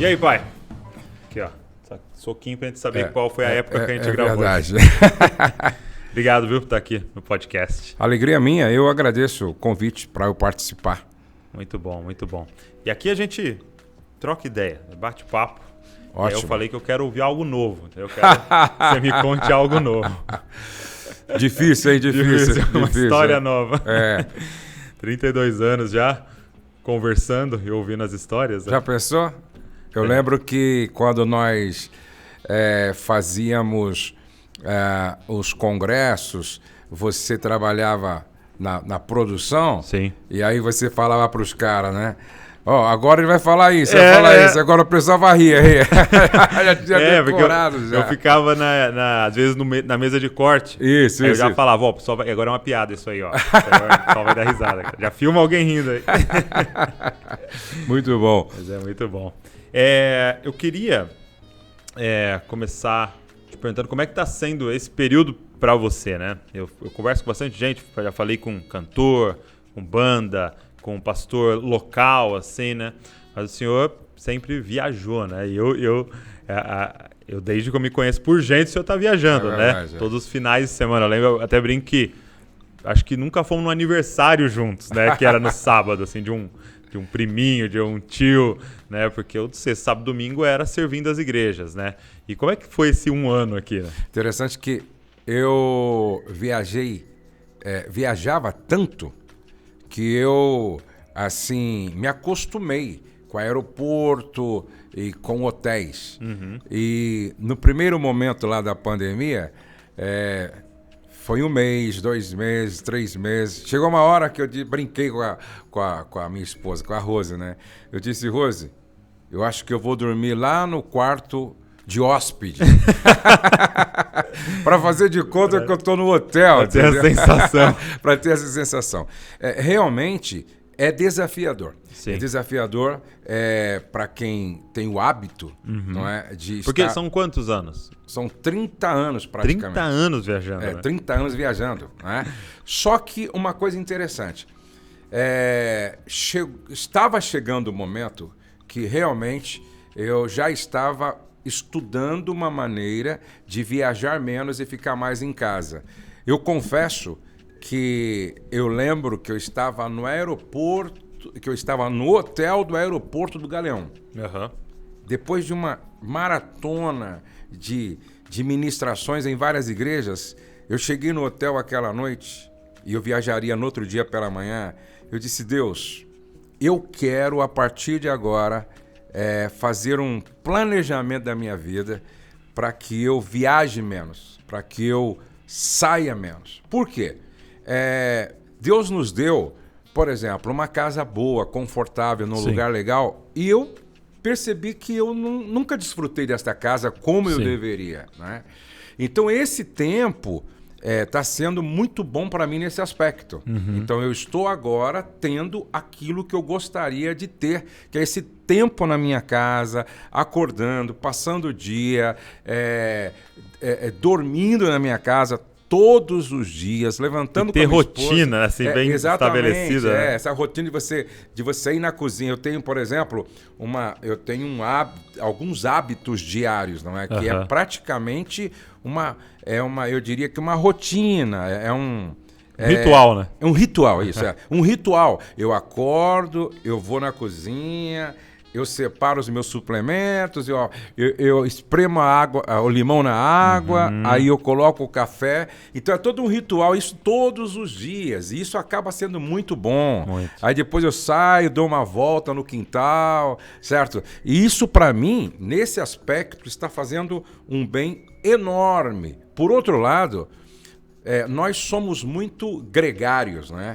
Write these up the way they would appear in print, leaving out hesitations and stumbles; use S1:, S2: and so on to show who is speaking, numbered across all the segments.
S1: E aí, pai? Aqui, ó. Soquinho pra gente saber qual foi a época que a gente gravou.
S2: Verdade.
S1: Obrigado, viu, por estar aqui no podcast.
S2: Alegria minha, eu agradeço o convite para eu participar.
S1: Muito bom, muito bom. E aqui a gente troca ideia, bate papo.
S2: Ótimo.
S1: Aí eu falei que eu quero ouvir algo novo. Eu quero que você me conte algo novo.
S2: Difícil, hein? Difícil.
S1: Uma história nova.
S2: É.
S1: 32 anos já conversando e ouvindo as histórias.
S2: Já pensou? Eu lembro que quando nós fazíamos os congressos, você trabalhava na produção.
S1: Sim.
S2: E aí você falava para os caras, né? Ó, agora ele vai falar isso, vai falar isso, agora o pessoal vai rir. Já tinha decorado já.
S1: Eu ficava, às vezes, na mesa de corte.
S2: Isso.
S1: Eu já falava, ó, pessoal agora é uma piada isso aí, ó. O pessoal vai dar risada. Já filma alguém rindo aí.
S2: Muito bom.
S1: Mas é muito bom. Eu queria começar te perguntando como é que tá sendo esse período para você, né? Eu converso com bastante gente, já falei com cantor, com banda, com pastor local, assim, né? Mas o senhor sempre viajou, né? E eu desde que eu me conheço por gente, o senhor tá viajando, né? Todos os finais de semana. Eu lembro, eu até brinco que acho que nunca fomos no aniversário juntos, né? Que era no sábado, assim, de um priminho, de um tio, né? Porque o sexta, sábado, domingo era servindo as igrejas, né? E como é que foi esse um ano aqui, né?
S2: Interessante que eu viajava tanto que eu, assim, me acostumei com aeroporto e com hotéis. Uhum. E no primeiro momento lá da pandemia, foi 1 mês, 2 meses, 3 meses. Chegou uma hora que eu brinquei com a minha esposa, com a Rose, né? Eu disse, Rose, eu acho que eu vou dormir lá no quarto de hóspede. Para fazer de conta que eu estou no hotel.
S1: Para ter a sensação.
S2: Para ter essa sensação. Realmente é desafiador.
S1: Sim.
S2: É desafiador para quem tem o hábito, não é, de
S1: Porque
S2: estar...
S1: são quantos anos?
S2: São 30 anos praticamente.
S1: 30 anos viajando. Né?
S2: 30 anos viajando. Né? Só que uma coisa interessante. Estava chegando o momento que realmente eu já estava estudando uma maneira de viajar menos e ficar mais em casa. Eu confesso que eu lembro que eu estava no aeroporto, que eu estava no hotel do aeroporto do Galeão.
S1: Uhum.
S2: Depois de uma maratona de ministrações em várias igrejas, eu cheguei no hotel aquela noite e eu viajaria no outro dia pela manhã. Eu disse, Deus, eu quero a partir de agora fazer um planejamento da minha vida para que eu viaje menos, para que eu saia menos. Por quê? Deus nos deu, por exemplo, uma casa boa, confortável, num lugar legal, e eu percebi que eu nunca desfrutei desta casa como eu deveria, né? Então esse tempo está sendo muito bom para mim nesse aspecto. Uhum. Então eu estou agora tendo aquilo que eu gostaria de ter, que é esse tempo na minha casa, acordando, passando o dia, dormindo na minha casa todos os dias, levantando com a minha esposa.
S1: Rotina, assim, bem estabelecida. Né?
S2: Essa rotina de você ir na cozinha. Eu tenho, por exemplo, alguns hábitos diários, não é? Que é praticamente eu diria que uma rotina,
S1: ritual, né?
S2: É um ritual, isso, um ritual. Eu acordo, eu vou na cozinha, eu separo os meus suplementos, eu espremo o limão na água, aí eu coloco o café. Então é todo um ritual, isso todos os dias. E isso acaba sendo muito bom. Muito. Aí depois eu saio, dou uma volta no quintal, certo? E isso para mim, nesse aspecto, está fazendo um bem enorme. Por outro lado, nós somos muito gregários, né?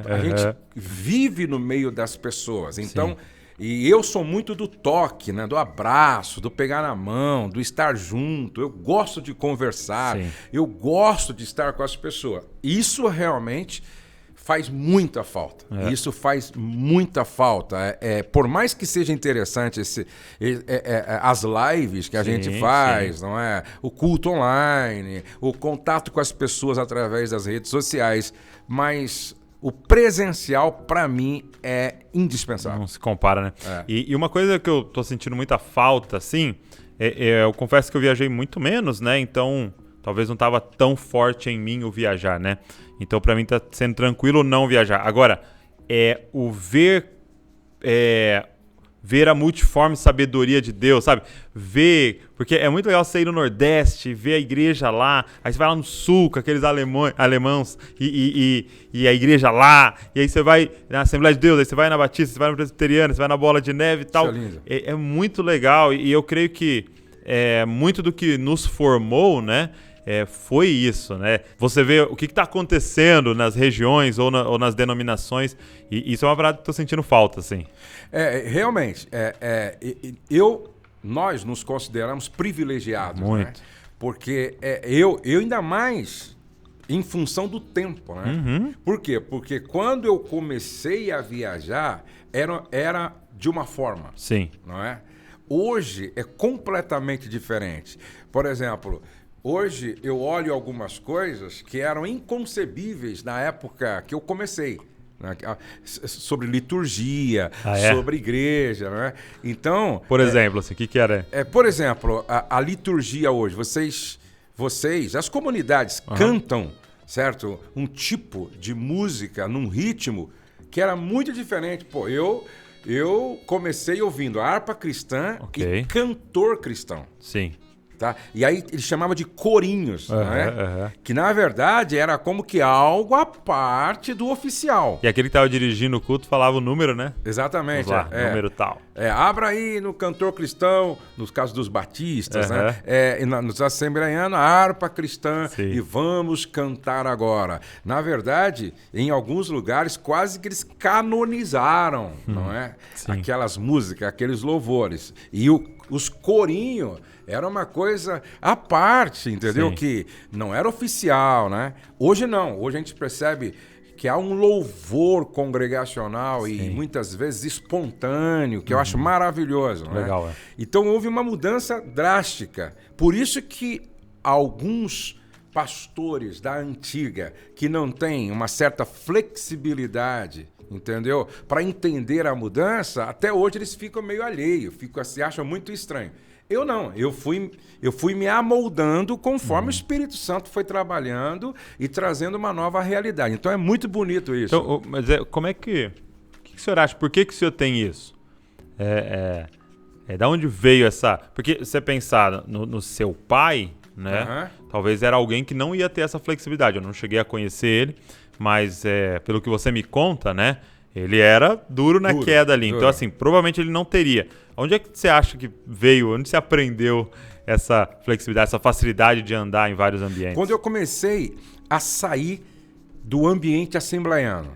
S2: A gente vive no meio das pessoas. Então... E eu sou muito do toque, né? Do abraço, do pegar na mão, do estar junto. Eu gosto de conversar, eu gosto de estar com as pessoas. Isso realmente faz muita falta. Isso faz muita falta. Por mais que seja interessante as lives que a gente faz, não é? O culto online, o contato com as pessoas através das redes sociais, mas o presencial, para mim, é indispensável.
S1: Não se compara, né?
S2: É.
S1: E uma coisa que eu tô sentindo muita falta, assim, eu confesso que eu viajei muito menos, né? Então, talvez não tava tão forte em mim o viajar, né? Então, pra mim, tá sendo tranquilo não viajar. Agora, o ver a multiforme sabedoria de Deus, sabe? Porque é muito legal você ir no Nordeste, ver a igreja lá, aí você vai lá no Sul com aqueles alemãos e a igreja lá, e aí você vai na Assembleia de Deus, aí você vai na Batista, você vai na Presbiteriana, você vai na Bola de Neve e tal.
S2: Isso é lindo.
S1: É muito legal e eu creio que muito do que nos formou, né? Foi isso, né? Você vê o que está acontecendo nas regiões ou nas denominações, e isso é uma parada que eu tô sentindo falta, assim.
S2: Realmente, nós nos consideramos privilegiados,
S1: Muito.
S2: né? Porque eu ainda mais em função do tempo, né?
S1: Uhum.
S2: Por quê? Porque quando eu comecei a viajar, era de uma forma,
S1: Sim.
S2: não é? Hoje é completamente diferente. Por exemplo, hoje eu olho algumas coisas que eram inconcebíveis na época que eu comecei, né? Sobre liturgia, sobre igreja, né? Então,
S1: por exemplo, assim, o que era?
S2: Por exemplo, a liturgia hoje, vocês, as comunidades cantam, certo? Um tipo de música num ritmo que era muito diferente. Pô, eu comecei ouvindo harpa cristã e cantor cristão.
S1: Sim.
S2: Tá? E aí ele chamava de corinhos, né? Que na verdade era como que algo à parte do oficial.
S1: E aquele que estava dirigindo o culto falava o número, né?
S2: Exatamente.
S1: Vamos lá, número tal.
S2: Abra aí no cantor cristão, nos casos dos batistas, né? E nos assembleianos, a harpa cristã. Sim. E vamos cantar agora. Na verdade, em alguns lugares quase que eles canonizaram, não é? Sim. Aquelas músicas, aqueles louvores. E os corinhos era uma coisa à parte, entendeu? Sim. Que não era oficial, né? Hoje não. Hoje a gente percebe que há um louvor congregacional. Sim. E muitas vezes espontâneo, que eu acho maravilhoso.
S1: Legal,
S2: né? Então houve uma mudança drástica. Por isso que alguns pastores da antiga que não têm uma certa flexibilidade, entendeu? Para entender a mudança, até hoje eles ficam meio alheios, acham muito estranho. Eu não, eu fui me amoldando conforme o Espírito Santo foi trabalhando e trazendo uma nova realidade. Então é muito bonito isso.
S1: Então, mas como é que... O que o senhor acha? Por que o senhor tem isso? Da onde veio essa... Porque você pensar no seu pai, né? Talvez era alguém que não ia ter essa flexibilidade. Eu não cheguei a conhecer ele, mas pelo que você me conta, né? Ele era duro na queda ali. Duro. Então, assim, provavelmente ele não teria. Onde é que você acha que veio? Onde você aprendeu essa flexibilidade, essa facilidade de andar em vários ambientes?
S2: Quando eu comecei a sair do ambiente assembleiano,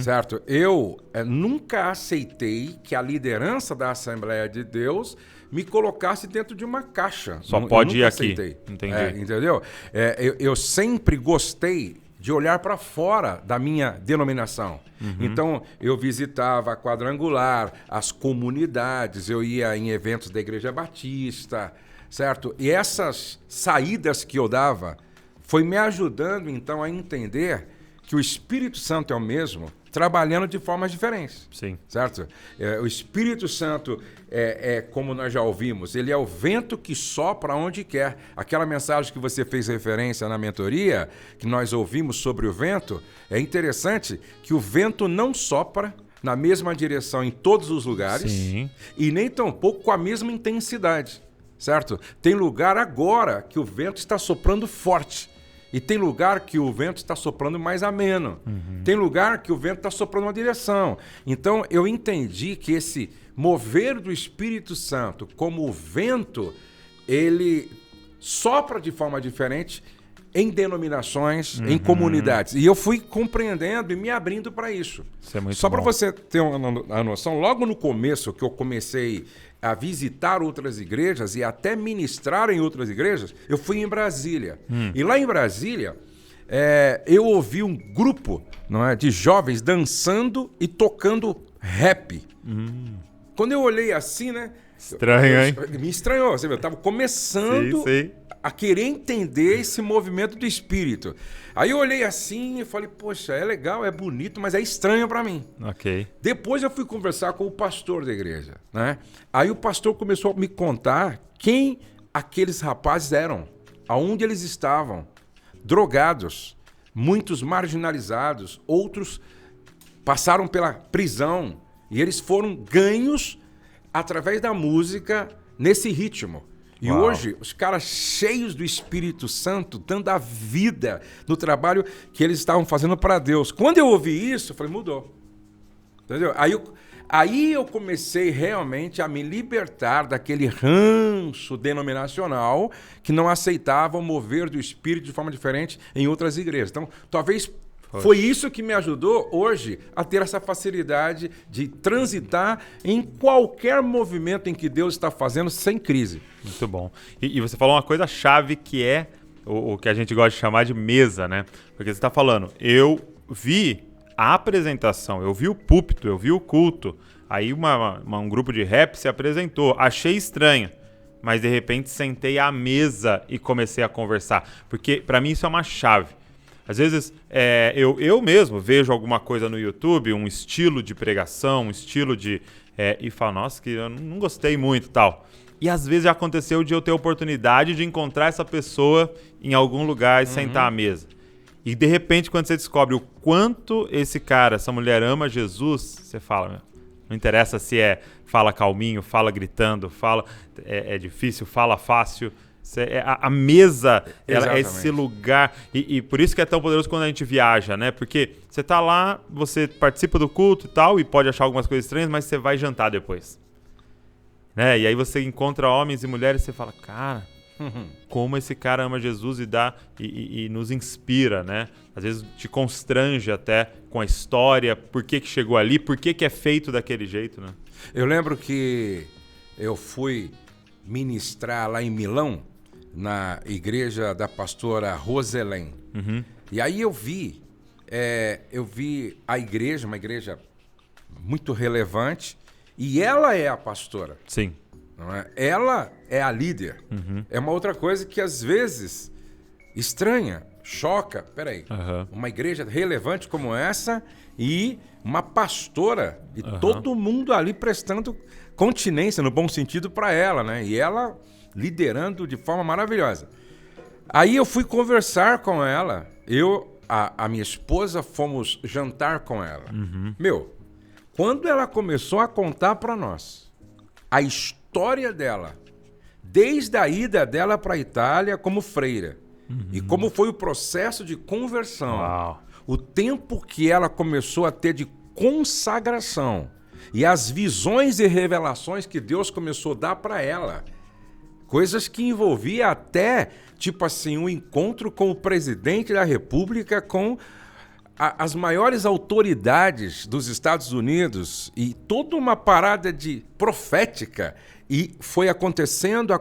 S2: certo? Eu nunca aceitei que a liderança da Assembleia de Deus me colocasse dentro de uma caixa.
S1: Só pode ir aqui.
S2: Aceitei.
S1: Entendi.
S2: Entendeu? Eu sempre gostei de olhar para fora da minha denominação. Então, eu visitava a Quadrangular, as comunidades, eu ia em eventos da Igreja Batista, certo? E essas saídas que eu dava foi me ajudando, então, a entender que o Espírito Santo é o mesmo, trabalhando de formas diferentes.
S1: Sim.
S2: Certo? O Espírito Santo, como nós já ouvimos, ele é o vento que sopra onde quer. Aquela mensagem que você fez referência na mentoria, que nós ouvimos sobre o vento, é interessante que o vento não sopra na mesma direção em todos os lugares.
S1: Sim.
S2: E nem tampouco com a mesma intensidade. Certo? Tem lugar agora que o vento está soprando forte. E tem lugar que o vento está soprando mais ameno. Tem lugar que o vento está soprando uma direção. Então, eu entendi que esse mover do Espírito Santo, como o vento, ele sopra de forma diferente em denominações, em comunidades. E eu fui compreendendo e me abrindo para isso.
S1: Isso é muito
S2: Só para
S1: bom.
S2: você ter uma noção, logo no começo que eu comecei a visitar outras igrejas e até ministrar em outras igrejas, eu fui em Brasília. E lá em Brasília, eu ouvi um grupo, não é, de jovens dançando e tocando rap. Quando eu olhei assim, né?
S1: Estranho, hein?
S2: Me estranhou. Você viu, eu estava começando a querer entender esse movimento do espírito. Aí eu olhei assim e falei, poxa, é legal, é bonito, mas é estranho para mim.
S1: Ok.
S2: Depois eu fui conversar com o pastor da igreja, né? Aí o pastor começou a me contar quem aqueles rapazes eram, aonde eles estavam, drogados, muitos marginalizados, outros passaram pela prisão e eles foram ganhos através da música nesse ritmo. E
S1: Uau.
S2: hoje, os caras cheios do Espírito Santo, dando a vida no trabalho que eles estavam fazendo para Deus. Quando eu ouvi isso, eu falei, mudou. Entendeu? Aí eu comecei realmente a me libertar daquele ranço denominacional que não aceitava o mover do Espírito de forma diferente em outras igrejas. Então, talvez foi isso que me ajudou hoje a ter essa facilidade de transitar em qualquer movimento em que Deus está fazendo sem crise.
S1: Muito bom. E você falou uma coisa chave que é o que a gente gosta de chamar de mesa, né? Porque você está falando, eu vi a apresentação, eu vi o púlpito, eu vi o culto, aí um grupo de rap se apresentou, achei estranho, mas de repente sentei à mesa e comecei a conversar, porque para mim isso é uma chave. Às vezes eu mesmo vejo alguma coisa no YouTube, um estilo de pregação, um estilo de... e falo, nossa, que eu não gostei muito e tal. E às vezes já aconteceu de eu ter a oportunidade de encontrar essa pessoa em algum lugar e sentar à mesa. E de repente, quando você descobre o quanto esse cara, essa mulher ama Jesus, você fala, meu, não interessa se fala calminho, fala gritando, fala é difícil, fala fácil. A mesa ela é esse lugar. E por isso que é tão poderoso quando a gente viaja, né? Porque você tá lá, você participa do culto e tal, e pode achar algumas coisas estranhas, mas você vai jantar depois. Né? E aí você encontra homens e mulheres e você fala, cara... Como esse cara ama Jesus e nos inspira, né? Às vezes te constrange até com a história, por que chegou ali, por que é feito daquele jeito, né?
S2: Eu lembro que eu fui ministrar lá em Milão, na igreja da pastora Roselém. E aí eu vi a igreja, uma igreja muito relevante, e ela é a pastora.
S1: Sim.
S2: Não é? Ela é a líder. É uma outra coisa que às vezes estranha, choca. Peraí, uma igreja relevante como essa e uma pastora e todo mundo ali prestando continência, no bom sentido, para ela, né? E ela liderando de forma maravilhosa. Aí eu fui conversar com ela, a minha esposa, fomos jantar com ela. Meu, quando ela começou a contar para nós a história dela, desde a ida dela para a Itália como freira, e como foi o processo de conversão,
S1: Uau.
S2: o tempo que ela começou a ter de consagração, e as visões e revelações que Deus começou a dar para ela, coisas que envolvia até, tipo assim, um encontro com o presidente da República, com as maiores autoridades dos Estados Unidos, e toda uma parada de profética, e foi acontecendo,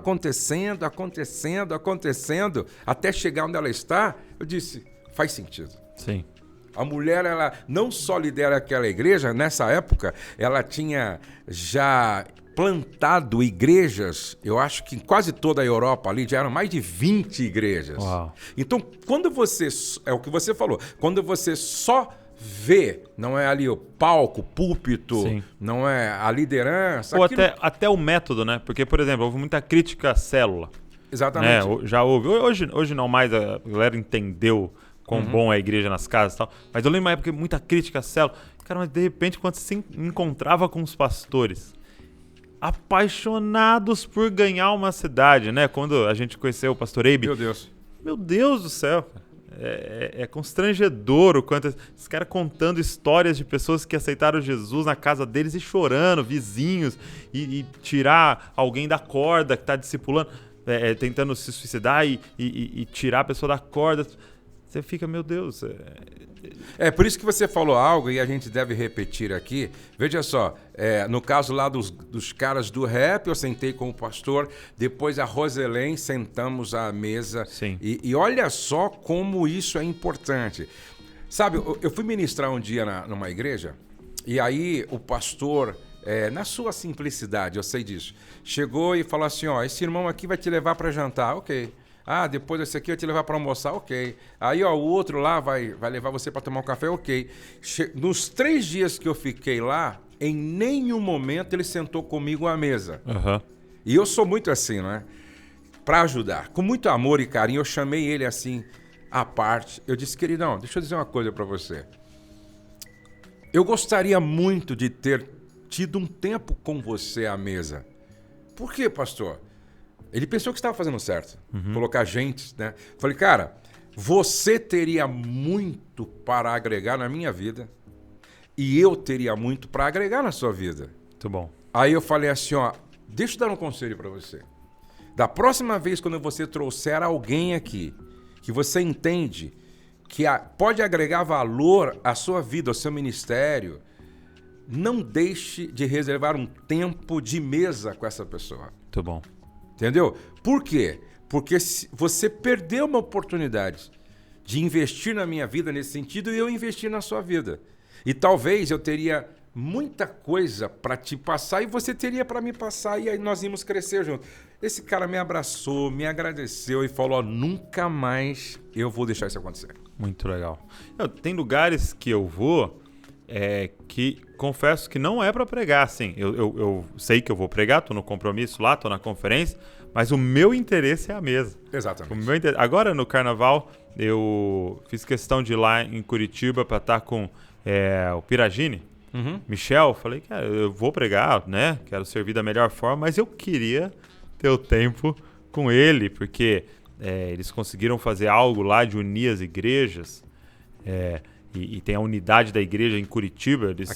S2: até chegar onde ela está. Eu disse, faz sentido.
S1: Sim.
S2: A mulher, ela não só lidera aquela igreja, nessa época, ela tinha já plantado igrejas, eu acho que em quase toda a Europa ali já eram mais de 20 igrejas.
S1: Uau.
S2: Então, quando você, é o que você falou, quando você só vê, não é ali o palco, o púlpito,
S1: Sim.
S2: não é a liderança...
S1: Ou
S2: aquilo...
S1: até o método, né? Porque, por exemplo, houve muita crítica à célula.
S2: Exatamente.
S1: Né? Já houve. Hoje não mais, a galera entendeu quão bom é a igreja nas casas e tal. Mas eu lembro uma época muita crítica à célula. Cara, mas de repente, quando você se encontrava com os pastores apaixonados por ganhar uma cidade, né? Quando a gente conheceu o pastor Eibe. Meu Deus do céu, cara. É constrangedor o quanto... Esse cara contando histórias de pessoas que aceitaram Jesus na casa deles e chorando, vizinhos, e tirar alguém da corda que está discipulando, tentando se suicidar e tirar a pessoa da corda. Você fica, meu Deus...
S2: É por isso que você falou algo e a gente deve repetir aqui. Veja só, no caso lá dos caras do rap, eu sentei com o pastor, depois a Roselém, sentamos à mesa.
S1: Sim.
S2: E olha só como isso é importante. Sabe, eu fui ministrar um dia numa igreja, e aí o pastor, na sua simplicidade, eu sei disso, chegou e falou assim, ó, esse irmão aqui vai te levar para jantar, ok. Depois desse aqui eu te levar para almoçar, ok. Aí, ó, o outro lá vai levar você para tomar um café, ok. Nos 3 dias que eu fiquei lá, em nenhum momento ele sentou comigo à mesa.
S1: Uhum.
S2: E eu sou muito assim, não é? Para ajudar. Com muito amor e carinho, eu chamei ele assim, à parte. Eu disse, queridão, deixa eu dizer uma coisa para você. Eu gostaria muito de ter tido um tempo com você à mesa. Por quê, pastor? Ele pensou que estava fazendo certo. Colocar gente, né? Falei, cara, você teria muito para agregar na minha vida e eu teria muito para agregar na sua vida.
S1: Muito bom.
S2: Aí eu falei assim, ó, deixa eu dar um conselho para você. Da próxima vez, quando você trouxer alguém aqui, que você entende que pode agregar valor à sua vida, ao seu ministério, não deixe de reservar um tempo de mesa com essa pessoa.
S1: Muito bom.
S2: Entendeu? Por quê? Porque você perdeu uma oportunidade de investir na minha vida nesse sentido e eu investir na sua vida. E talvez eu teria muita coisa para te passar e você teria para me passar e aí nós íamos crescer juntos. Esse cara me abraçou, me agradeceu e falou, nunca mais eu vou deixar isso acontecer.
S1: Muito legal. Tem lugares que eu vou que confesso que não é para pregar, assim. Eu sei que eu vou pregar, tô no compromisso lá, tô na conferência, mas o meu interesse é a mesa.
S2: Exatamente.
S1: Agora no Carnaval eu fiz questão de ir lá em Curitiba para estar com o Piragini, Michel. Falei, cara, eu vou pregar, né? Quero servir da melhor forma, mas eu queria ter o tempo com ele, porque eles conseguiram fazer algo lá de unir as igrejas. E tem a unidade da igreja em Curitiba. Eles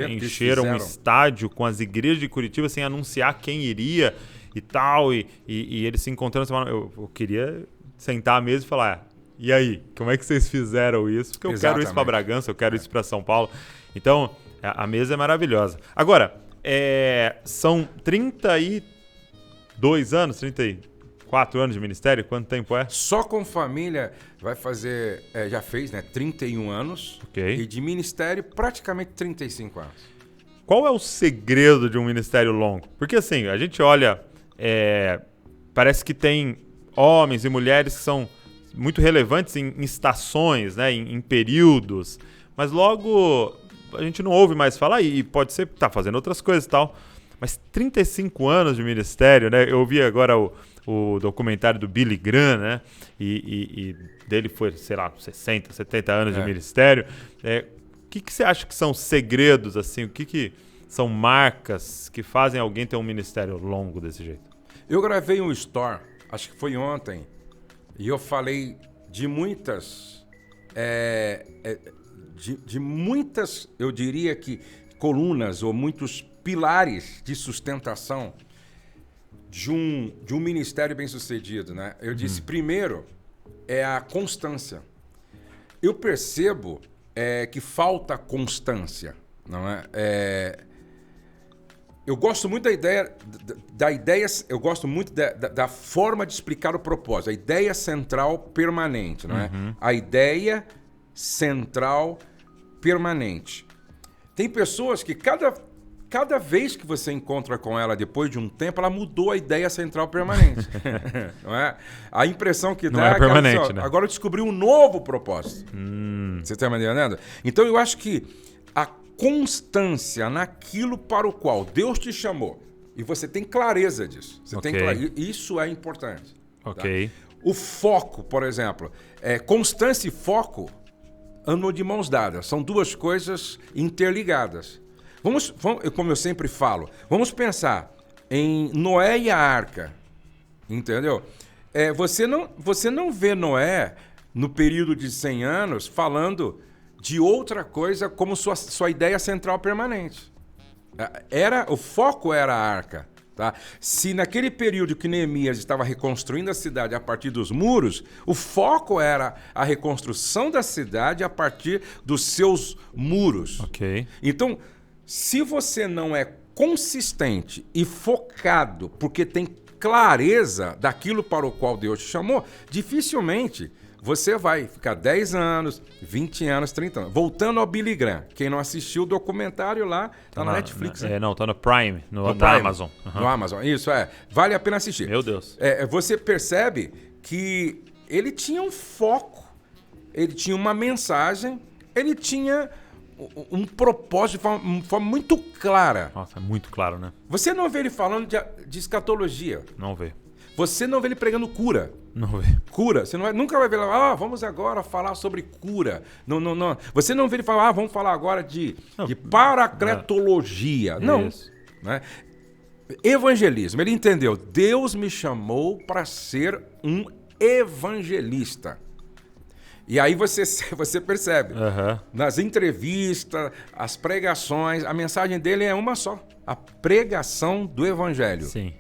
S1: encheram um estádio com as igrejas de Curitiba sem anunciar quem iria e tal. E eles se encontrando. Eu queria sentar à mesa e falar, e aí, como é que vocês fizeram isso? Porque eu quero isso para Bragança, eu quero isso para São Paulo. Então, a mesa é maravilhosa. Agora, são 32 anos, 34 anos de ministério? Quanto tempo é?
S2: Só com família vai fazer, já fez, né? 31 anos.
S1: Ok.
S2: E de ministério, praticamente 35 anos.
S1: Qual é o segredo de um ministério longo? Porque assim, a gente olha, parece que tem homens e mulheres que são muito relevantes em estações, né? Em períodos. Mas logo a gente não ouve mais falar e pode ser que tá fazendo outras coisas e tal. Mas 35 anos de ministério, né? Eu vi agora o documentário do Billy Graham, né? E dele foi, sei lá, 60, 70 anos de ministério. O que você acha que são segredos, assim? O que são marcas que fazem alguém ter um ministério longo desse jeito?
S2: Eu gravei um story, acho que foi ontem, e eu falei de muitas, de muitas, eu diria que colunas ou muitos pilares de sustentação de um ministério bem-sucedido, né? Eu disse, primeiro, é a constância. Eu percebo que falta constância, não é? Eu gosto muito da ideia, eu gosto muito da forma de explicar o propósito, a ideia central permanente, não é? A ideia central permanente. Tem pessoas que cada vez que você encontra com ela depois de um tempo, ela mudou a ideia central permanente. Não é? A impressão que dá
S1: é permanente, assim, ó,
S2: né? Agora eu descobri um novo propósito. Você está me entendendo? Então eu acho que a constância naquilo para o qual Deus te chamou, e você tem clareza disso. Isso é importante.
S1: Ok.
S2: Tá? O foco, por exemplo, constância e foco andam de mãos dadas. São duas coisas interligadas. Vamos, como eu sempre falo, vamos pensar em Noé e a arca, entendeu? Você não vê Noé, no período de 100 anos, falando de outra coisa como sua ideia central permanente. O foco era a arca. Tá? Se naquele período que Neemias estava reconstruindo a cidade a partir dos muros, o foco era a reconstrução da cidade a partir dos seus muros.
S1: Ok.
S2: Então, se você não é consistente e focado, porque tem clareza daquilo para o qual Deus te chamou, dificilmente você vai ficar 10 anos, 20 anos, 30 anos. Voltando ao Billy Graham. Quem não assistiu o documentário lá, tá na Netflix. Né?
S1: Não, tá no Prime, na
S2: Prime,
S1: Amazon.
S2: No Amazon, isso, vale a pena assistir.
S1: Meu Deus.
S2: Você percebe que ele tinha um foco, ele tinha uma mensagem, ele tinha um propósito de forma muito clara.
S1: Nossa, é muito claro, né?
S2: Você não vê ele falando de escatologia.
S1: Não vê.
S2: Você não vê ele pregando cura.
S1: Não vê.
S2: Cura. Você nunca vai ver lá, vamos agora falar sobre cura. Não, não, não. Você não vê ele falar, vamos falar agora de paracletologia. Não.
S1: Isso.
S2: Né? Evangelismo. Ele entendeu. Deus me chamou para ser um evangelista. E aí você percebe. Nas entrevistas, as pregações, a mensagem dele é uma só. A pregação do evangelho.
S1: Sim.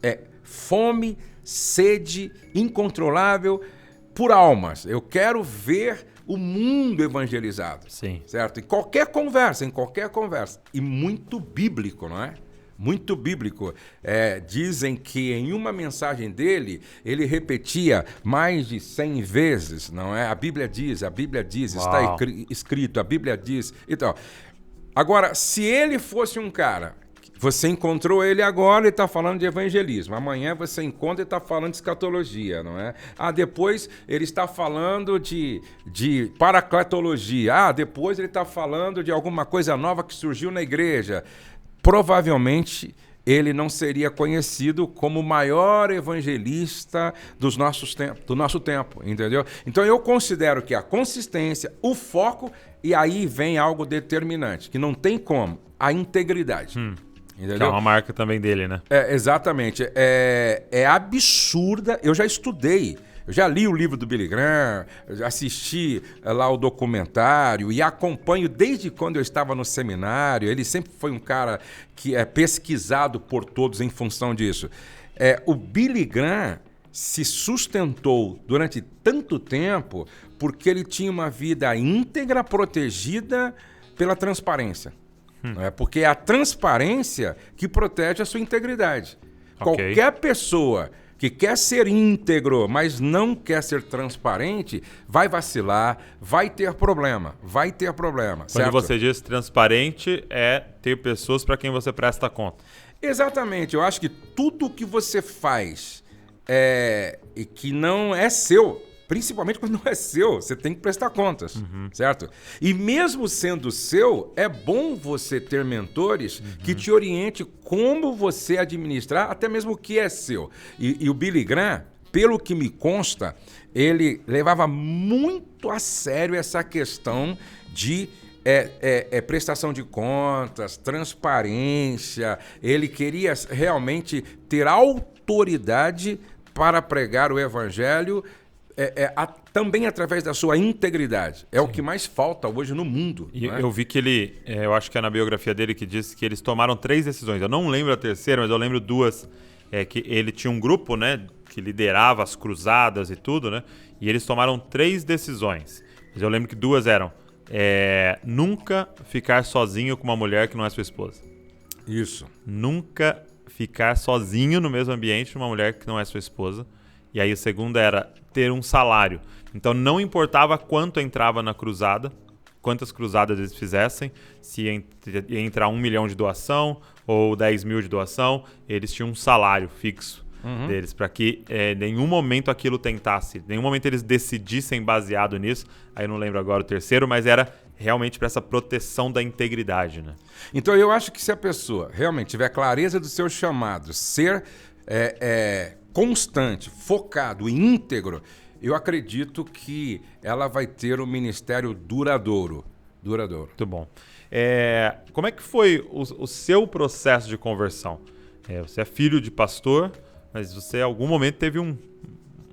S2: É fome, sede incontrolável por almas. Eu quero ver o mundo evangelizado.
S1: Sim.
S2: Certo? Em qualquer conversa. E muito bíblico, não é? Muito bíblico. Dizem que em uma mensagem dele, ele repetia mais de 100 vezes, não é? A Bíblia diz, está escrito, a Bíblia diz e tal. Agora, se ele fosse um cara... Você encontrou ele agora e está falando de evangelismo. Amanhã você encontra e está falando de escatologia, não é? Depois ele está falando de paracletologia. Depois ele está falando de alguma coisa nova que surgiu na igreja. Provavelmente ele não seria conhecido como o maior evangelista do nosso tempo, entendeu? Então eu considero que a consistência, o foco, e aí vem algo determinante, que não tem como, a integridade. Entendeu?
S1: Que é uma marca também dele, né?
S2: Exatamente. É absurda. Eu já estudei, eu já li o livro do Billy Graham, eu já assisti lá o documentário e acompanho desde quando eu estava no seminário. Ele sempre foi um cara que é pesquisado por todos em função disso. O Billy Graham se sustentou durante tanto tempo porque ele tinha uma vida íntegra, protegida pela transparência. Porque é a transparência que protege a sua integridade.
S1: Okay.
S2: Qualquer pessoa que quer ser íntegro, mas não quer ser transparente, vai vacilar, vai ter problema.
S1: Quando
S2: certo?
S1: você diz transparente, é ter pessoas para quem você presta conta.
S2: Exatamente. Eu acho que tudo que você faz e que não é seu, principalmente quando não é seu, você tem que prestar contas, certo? E mesmo sendo seu, é bom você ter mentores que te orientem como você administrar até mesmo o que é seu. E o Billy Graham, pelo que me consta, ele levava muito a sério essa questão de prestação de contas, transparência. Ele queria realmente ter autoridade para pregar o evangelho, também através da sua integridade. É Sim. O que mais falta hoje no mundo.
S1: E eu vi que ele, eu acho que é na biografia dele que diz que eles tomaram 3 decisões. Eu não lembro a terceira, mas eu lembro 2. Que ele tinha um grupo, né, que liderava as cruzadas e tudo, né? E eles tomaram 3 decisões. Mas eu lembro que 2 eram nunca ficar sozinho com uma mulher que não é sua esposa.
S2: Isso.
S1: Nunca ficar sozinho no mesmo ambiente com uma mulher que não é sua esposa. E aí a segunda era ter um salário. Então não importava quanto entrava na cruzada, quantas cruzadas eles fizessem, se ia entrar 1 milhão de doação ou 10 mil de doação, eles tinham um salário fixo deles, para que em nenhum momento aquilo tentasse, em nenhum momento eles decidissem baseado nisso. Aí eu não lembro agora o terceiro, mas era realmente para essa proteção da integridade, né?
S2: Então eu acho que se a pessoa realmente tiver clareza do seu chamado, ser constante, focado e íntegro, eu acredito que ela vai ter um ministério duradouro.
S1: Muito bom. Como é que foi o seu processo de conversão? Você é filho de pastor, mas você em algum momento teve um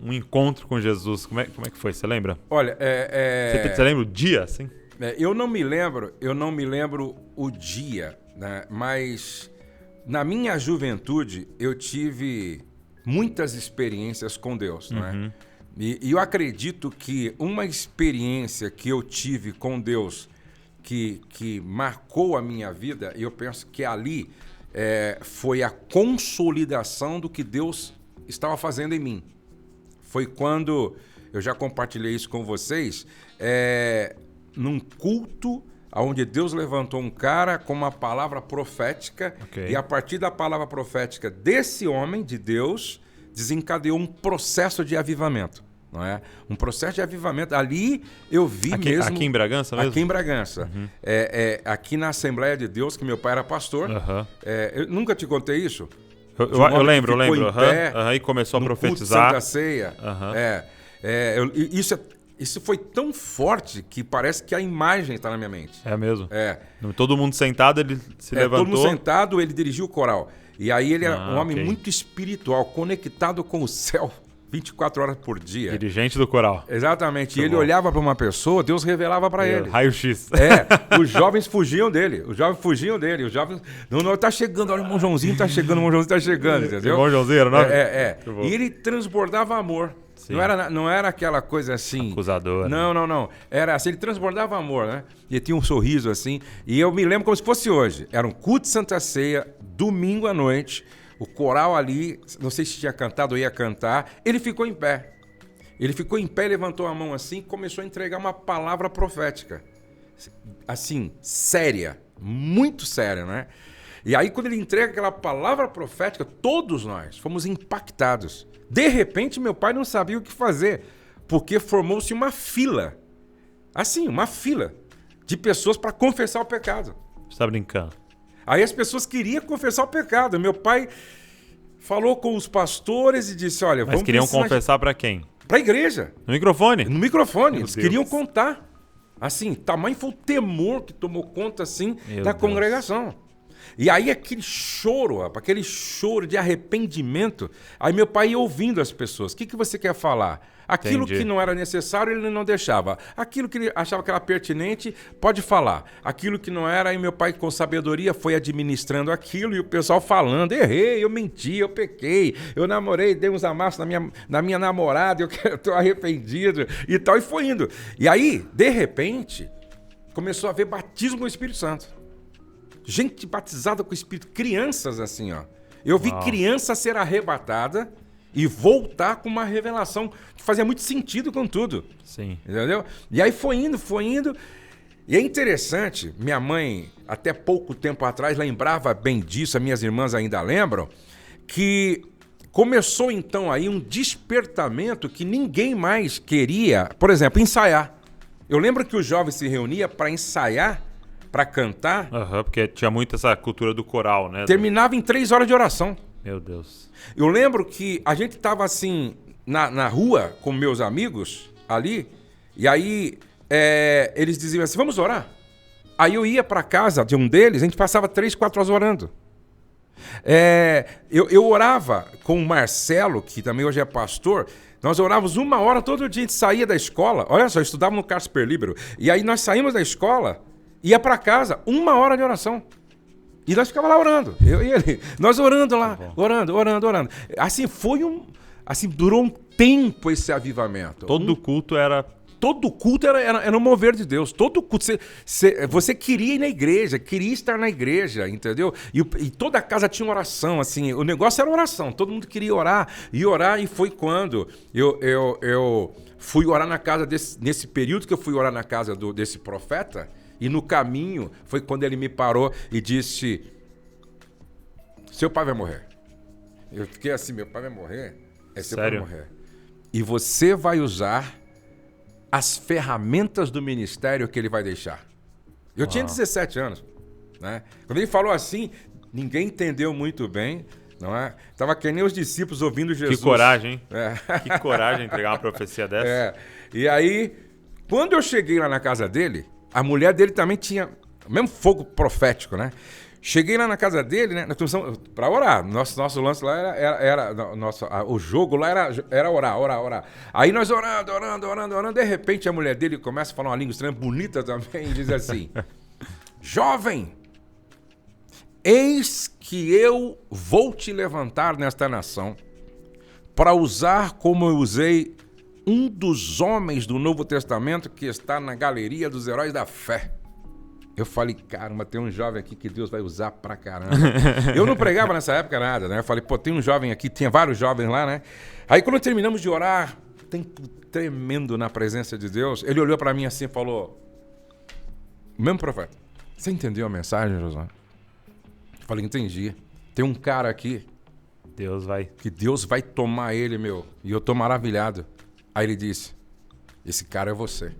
S1: encontro com Jesus. Como é que foi? Você lembra?
S2: Olha,
S1: Você lembra o dia, assim?
S2: Eu não me lembro o dia, né? Mas na minha juventude eu tive muitas experiências com Deus, não é? E eu acredito que uma experiência que eu tive com Deus que marcou a minha vida, eu penso que ali foi a consolidação do que Deus estava fazendo em mim. Foi quando, eu já compartilhei isso com vocês, num culto onde Deus levantou um cara com uma palavra profética, e a partir da palavra profética desse homem de Deus, desencadeou um processo de avivamento. Não é? Um processo de avivamento. Ali eu vi mesmo...
S1: Aqui em Bragança mesmo?
S2: Aqui em Bragança. Aqui na Assembleia de Deus, que meu pai era pastor. Eu nunca te contei isso?
S1: Eu lembro. E começou a profetizar.
S2: Santa Ceia. Isso foi tão forte que parece que a imagem está na minha mente.
S1: É mesmo? Todo mundo sentado, ele se levantou.
S2: Todo mundo sentado, ele dirigiu o coral. E aí ele era um homem muito espiritual, conectado com o céu 24 horas por dia.
S1: Dirigente do coral.
S2: Exatamente. Muito e ele olhava para uma pessoa, Deus revelava para ele.
S1: Raio-X.
S2: Os jovens fugiam dele. Os jovens... Não, tá chegando, olha, o irmão Joãozinho tá chegando, entendeu?
S1: O irmão Joãozinho era o nome?
S2: E ele transbordava amor. Não era aquela coisa assim...
S1: Acusadora.
S2: Não. Era assim, ele transbordava amor, né? E tinha um sorriso assim. E eu me lembro como se fosse hoje. Era um culto de Santa Ceia, domingo à noite. O coral ali, não sei se tinha cantado ou ia cantar. Ele ficou em pé. Levantou a mão assim e começou a entregar uma palavra profética. Assim, séria. Muito séria, né? E aí, quando ele entrega aquela palavra profética, todos nós fomos impactados. De repente, meu pai não sabia o que fazer, porque formou-se uma fila. Assim, uma fila de pessoas para confessar o pecado.
S1: Você está brincando.
S2: Aí as pessoas queriam confessar o pecado. Meu pai falou com os pastores e disse, olha,
S1: vamos... Mas queriam confessar para quem?
S2: Para a igreja.
S1: No microfone?
S2: No microfone. Eles queriam contar. Assim, tamanho foi o temor que tomou conta, assim, da congregação. E aí aquele choro de arrependimento, aí meu pai ia ouvindo as pessoas. O que você quer falar? Aquilo que não era necessário, ele não deixava. Aquilo que ele achava que era pertinente, pode falar. Aquilo que não era, aí meu pai com sabedoria foi administrando aquilo e o pessoal falando, errei, eu menti, eu pequei, eu namorei, dei uns amassos na minha namorada, eu tô arrependido e tal, e foi indo. E aí, de repente, começou a haver batismo com o Espírito Santo. Gente batizada com o Espírito, crianças assim, ó. Eu vi criança ser arrebatada e voltar com uma revelação que fazia muito sentido com tudo.
S1: Sim.
S2: Entendeu? E aí foi indo. E é interessante, minha mãe, até pouco tempo atrás, lembrava bem disso, as minhas irmãs ainda lembram, que começou então aí um despertamento que ninguém mais queria, por exemplo, ensaiar. Eu lembro que os jovens se reuniam para ensaiar, para cantar.
S1: Porque tinha muito essa cultura do coral, né?
S2: Terminava em 3 horas de oração.
S1: Meu Deus.
S2: Eu lembro que a gente estava assim, na rua com meus amigos ali, e aí eles diziam assim, vamos orar? Aí eu ia para casa de um deles, a gente passava 3, 4 horas orando. Eu orava com o Marcelo, que também hoje é pastor. Nós orávamos 1 hora todo dia, a gente saía da escola. Olha só, eu estudava no Casper Libero. E aí nós saímos da escola, ia para casa, 1 hora de oração. E nós ficávamos lá orando. Eu e ele. Nós orando lá, orando. Assim, durou um tempo esse avivamento.
S1: Todo culto era
S2: um mover de Deus. Todo culto. Você queria ir na igreja, queria estar na igreja, entendeu? E toda a casa tinha oração, assim. O negócio era oração. Todo mundo queria orar. E foi quando eu fui orar na casa nesse período que eu fui orar na casa desse profeta. E no caminho foi quando ele me parou e disse, seu pai vai morrer. Eu fiquei assim, meu pai vai morrer? Seu pai vai morrer. E você vai usar as ferramentas do ministério que ele vai deixar. Eu tinha 17 anos. Né? Quando ele falou assim, ninguém entendeu muito bem. Não é? Tava que nem os discípulos ouvindo Jesus.
S1: Que coragem, hein? Que coragem entregar uma profecia dessa.
S2: E aí, quando eu cheguei lá na casa dele, a mulher dele também tinha o mesmo fogo profético, né? Cheguei lá na casa dele, né? Para orar. Nosso lance lá o jogo lá era orar. Aí nós orando. De repente a mulher dele começa a falar uma língua estranha, bonita também, e diz assim: jovem, eis que eu vou te levantar nesta nação para usar como eu usei um dos homens do Novo Testamento que está na galeria dos heróis da fé. Eu falei, caramba, tem um jovem aqui que Deus vai usar pra caramba. Eu não pregava nessa época nada, né? Eu falei, tem um jovem aqui, tinha vários jovens lá, né? Aí quando terminamos de orar, tempo tremendo na presença de Deus, ele olhou pra mim assim e falou, mesmo profeta, você entendeu a mensagem, Josué? Eu falei, entendi. Tem um cara aqui Que Deus vai tomar ele, meu. E eu tô maravilhado. Aí ele disse, esse cara é você.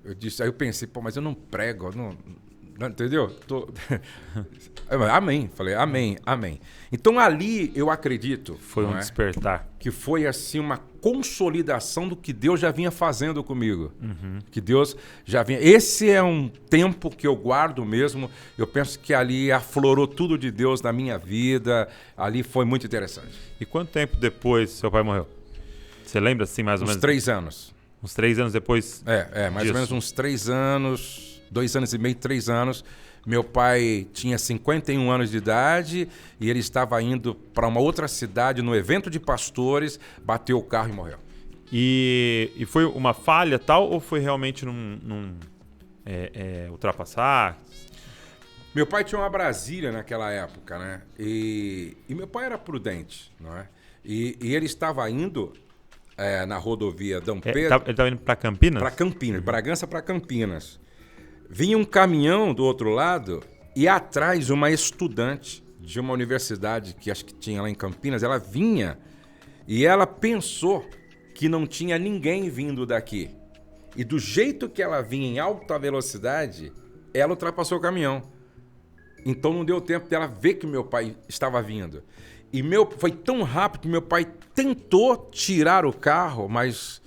S2: Aí eu pensei, pô, mas eu não prego, não entendeu? Amém. Falei, amém. Então ali eu acredito.
S1: Foi um despertar.
S2: Que foi assim uma consolidação do que Deus já vinha fazendo comigo. Que Deus já vinha. Esse é um tempo que eu guardo mesmo. Eu penso que ali aflorou tudo de Deus na minha vida. Ali foi muito interessante.
S1: E quanto tempo depois seu pai morreu? Você lembra assim mais ou menos?
S2: Uns 3 anos.
S1: Uns 3 anos depois?
S2: Mais ou menos uns 3 anos, 2 anos e meio, 3 anos. Meu pai tinha 51 anos de idade e ele estava indo para uma outra cidade no evento de pastores, bateu o carro e morreu.
S1: E foi uma falha tal ou foi realmente ultrapassar?
S2: Meu pai tinha uma Brasília naquela época, né? E meu pai era prudente, não é? E ele estava indo na rodovia Dom Pedro.
S1: Ele estava indo para Campinas?
S2: Para Campinas, Bragança para Campinas. Vinha um caminhão do outro lado e atrás uma estudante de uma universidade que acho que tinha lá em Campinas, ela vinha e ela pensou que não tinha ninguém vindo daqui. E do jeito que ela vinha em alta velocidade, ela ultrapassou o caminhão. Então não deu tempo dela ver que meu pai estava vindo. E foi tão rápido que meu pai tentou tirar o carro, mas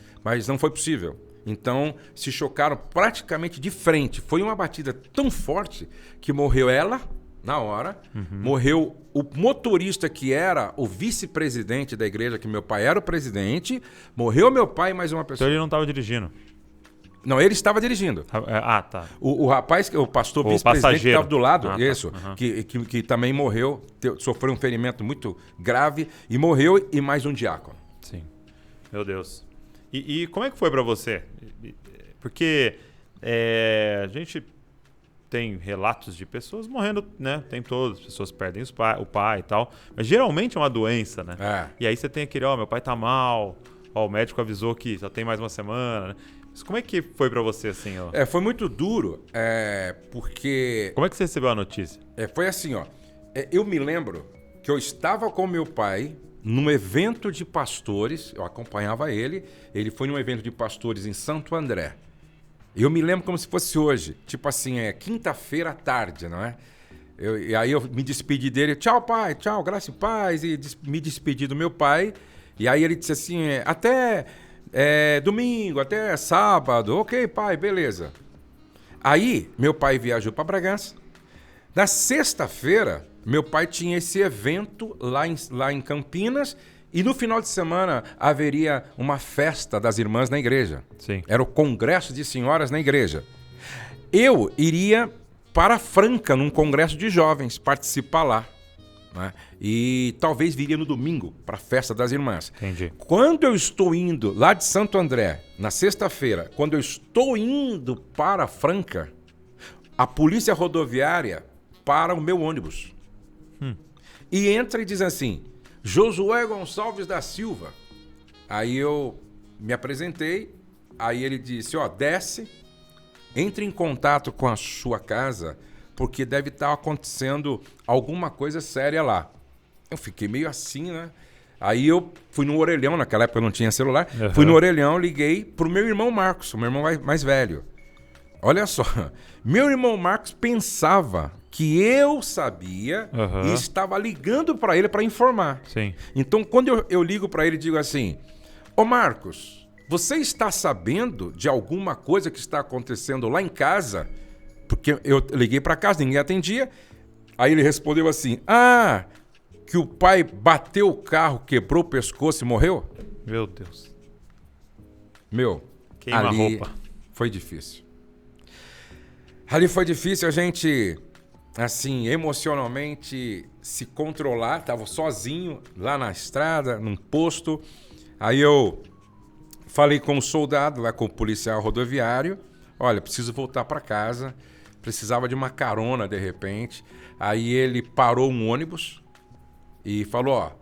S2: não foi possível. Então, se chocaram praticamente de frente. Foi uma batida tão forte que morreu ela, na hora. Morreu o motorista que era o vice-presidente da igreja, que meu pai era o presidente. Morreu meu pai e mais uma pessoa.
S1: Então ele não estava dirigindo?
S2: Não, ele estava dirigindo.
S1: Tá.
S2: O rapaz, o pastor vice-presidente que estava do lado, isso,
S1: tá.
S2: Que também morreu, sofreu um ferimento muito grave e morreu, e mais um diácono.
S1: Sim. Meu Deus. E como é que foi para você? Porque a gente tem relatos de pessoas morrendo, né? Tem todas, as pessoas perdem o pai e tal. Mas geralmente é uma doença, né? E aí você tem aquele, meu pai tá mal, o médico avisou que só tem mais uma semana, né? Mas como é que foi pra você, assim?
S2: Foi muito duro, porque...
S1: Como é que você recebeu a notícia?
S2: Foi assim, eu me lembro que eu estava com meu pai num evento de pastores, eu acompanhava ele foi num evento de pastores em Santo André. Eu me lembro como se fosse hoje, tipo assim, quinta-feira à tarde, não é? E aí eu me despedi dele, tchau pai, tchau, graça e paz, e me despedi do meu pai, e aí ele disse assim, até domingo, até sábado, ok pai, beleza. Aí meu pai viajou para Bragança, na sexta-feira meu pai tinha esse evento lá em Campinas e no final de semana haveria uma festa das irmãs na igreja.
S1: Sim.
S2: Era o congresso de senhoras na igreja. Eu iria para Franca, num congresso de jovens, participar lá. Né? E talvez viria no domingo para a festa das irmãs.
S1: Entendi.
S2: Quando eu estou indo lá de Santo André, na sexta-feira, quando eu estou indo para Franca, a polícia rodoviária para o meu ônibus. E entra e diz assim, Josué Gonçalves da Silva. Aí eu me apresentei, aí ele disse, desce, entre em contato com a sua casa, porque deve estar acontecendo alguma coisa séria lá. Eu fiquei meio assim, né? Aí eu fui no orelhão, naquela época eu não tinha celular, fui no orelhão, liguei pro meu irmão Marcos, o meu irmão mais velho. Olha só, meu irmão Marcos pensava que eu sabia e estava ligando para ele para informar.
S1: Sim.
S2: Então, quando eu ligo para ele e digo assim, Marcos, você está sabendo de alguma coisa que está acontecendo lá em casa? Porque eu liguei para casa, ninguém atendia. Aí ele respondeu assim, que o pai bateu o carro, quebrou o pescoço e morreu?
S1: Meu Deus.
S2: Queima ali a roupa. Foi difícil. Ali foi difícil a gente, assim, emocionalmente se controlar. Tava sozinho lá na estrada, num posto. Aí eu falei com o soldado, lá com o policial rodoviário. Olha, preciso voltar para casa. Precisava de uma carona, de repente. Aí ele parou um ônibus e falou,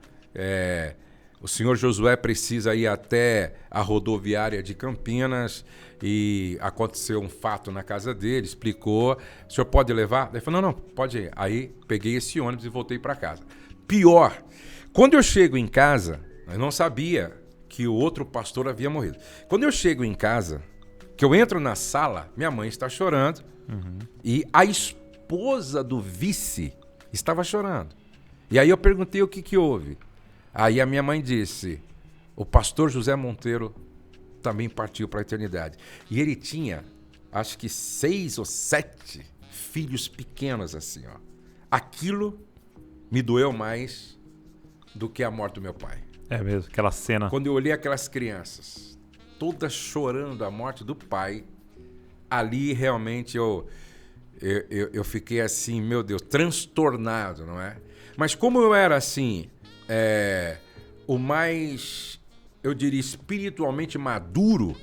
S2: o senhor Josué precisa ir até a rodoviária de Campinas e aconteceu um fato na casa dele, explicou, o senhor pode levar? Ele falou, não, pode ir. Aí peguei esse ônibus e voltei para casa. Pior, quando eu chego em casa, eu não sabia que o outro pastor havia morrido. Quando eu chego em casa, que eu entro na sala, minha mãe está chorando e a esposa do vice estava chorando. E aí eu perguntei o que houve. Aí a minha mãe disse, o pastor José Monteiro também partiu para a eternidade. E ele tinha, acho que 6 ou 7 filhos pequenos assim, ó. Aquilo me doeu mais do que a morte do meu pai.
S1: É mesmo, aquela cena.
S2: Quando eu olhei aquelas crianças, todas chorando a morte do pai, ali realmente eu fiquei assim, meu Deus, transtornado, não é? Mas como eu era assim, o mais, eu diria, espiritualmente maduro,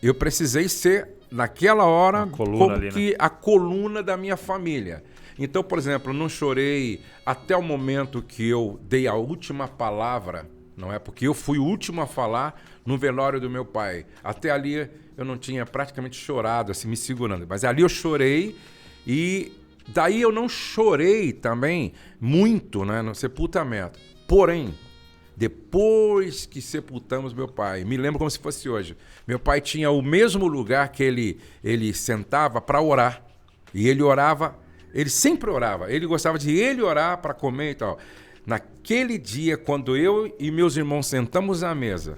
S2: eu precisei ser, naquela hora, como
S1: ali,
S2: que a coluna da minha família. Então, por exemplo, eu não chorei até o momento que eu dei a última palavra, não é? Porque eu fui o último a falar no velório do meu pai. Até ali eu não tinha praticamente chorado, assim, me segurando. Mas ali eu chorei e daí eu não chorei também muito, né, no sepultamento. Porém, depois que sepultamos meu pai, me lembro como se fosse hoje, meu pai tinha o mesmo lugar que ele sentava para orar. E ele orava, ele sempre orava, ele gostava de ele orar para comer e tal. Naquele dia, quando eu e meus irmãos sentamos à mesa,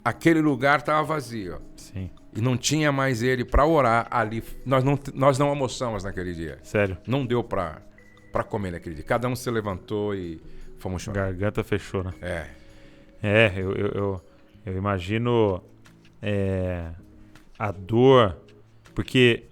S2: aquele lugar estava vazio.
S1: Sim.
S2: E não tinha mais ele para orar ali. Nós não almoçamos naquele dia.
S1: Sério?
S2: Não deu para comer naquele dia. Cada um se levantou e fomos chorar.
S1: Garganta fechou, né?
S2: É.
S1: Eu imagino a dor, porque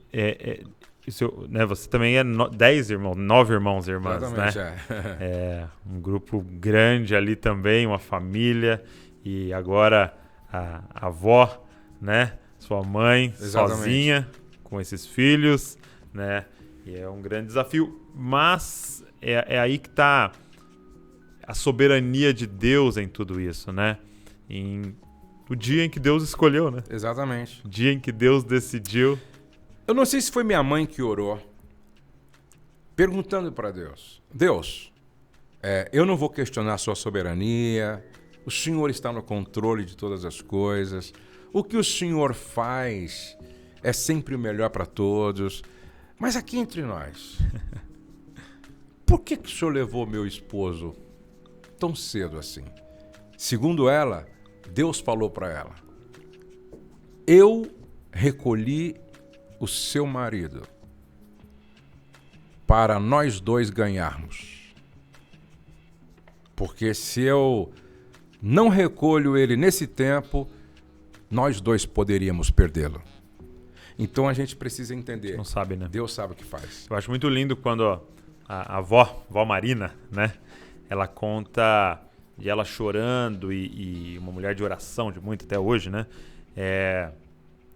S1: isso, né, você também é 10 irmãos, 9 irmãos e irmãs,
S2: exatamente,
S1: né? Um grupo grande ali também, uma família, e agora a avó, né? Sua mãe,
S2: exatamente,
S1: sozinha, com esses filhos, né? E é um grande desafio, mas é aí que está a soberania de Deus em tudo isso, né? O dia em que Deus escolheu, né?
S2: Exatamente.
S1: O dia em que Deus decidiu.
S2: Eu não sei se foi minha mãe que orou, perguntando para Deus, Deus, eu não vou questionar a sua soberania, o Senhor está no controle de todas as coisas, o que o Senhor faz é sempre o melhor para todos, mas aqui entre nós, por que o Senhor levou meu esposo tão cedo assim? Segundo ela, Deus falou para ela, eu recolhi o seu marido para nós dois ganharmos. Porque se eu não recolho ele nesse tempo, nós dois poderíamos perdê-lo. Então a gente precisa entender.
S1: Não sabe, né?
S2: Deus sabe o que faz.
S1: Eu acho muito lindo quando a avó Marina, né? Ela conta de ela chorando e uma mulher de oração, de muito até hoje, né?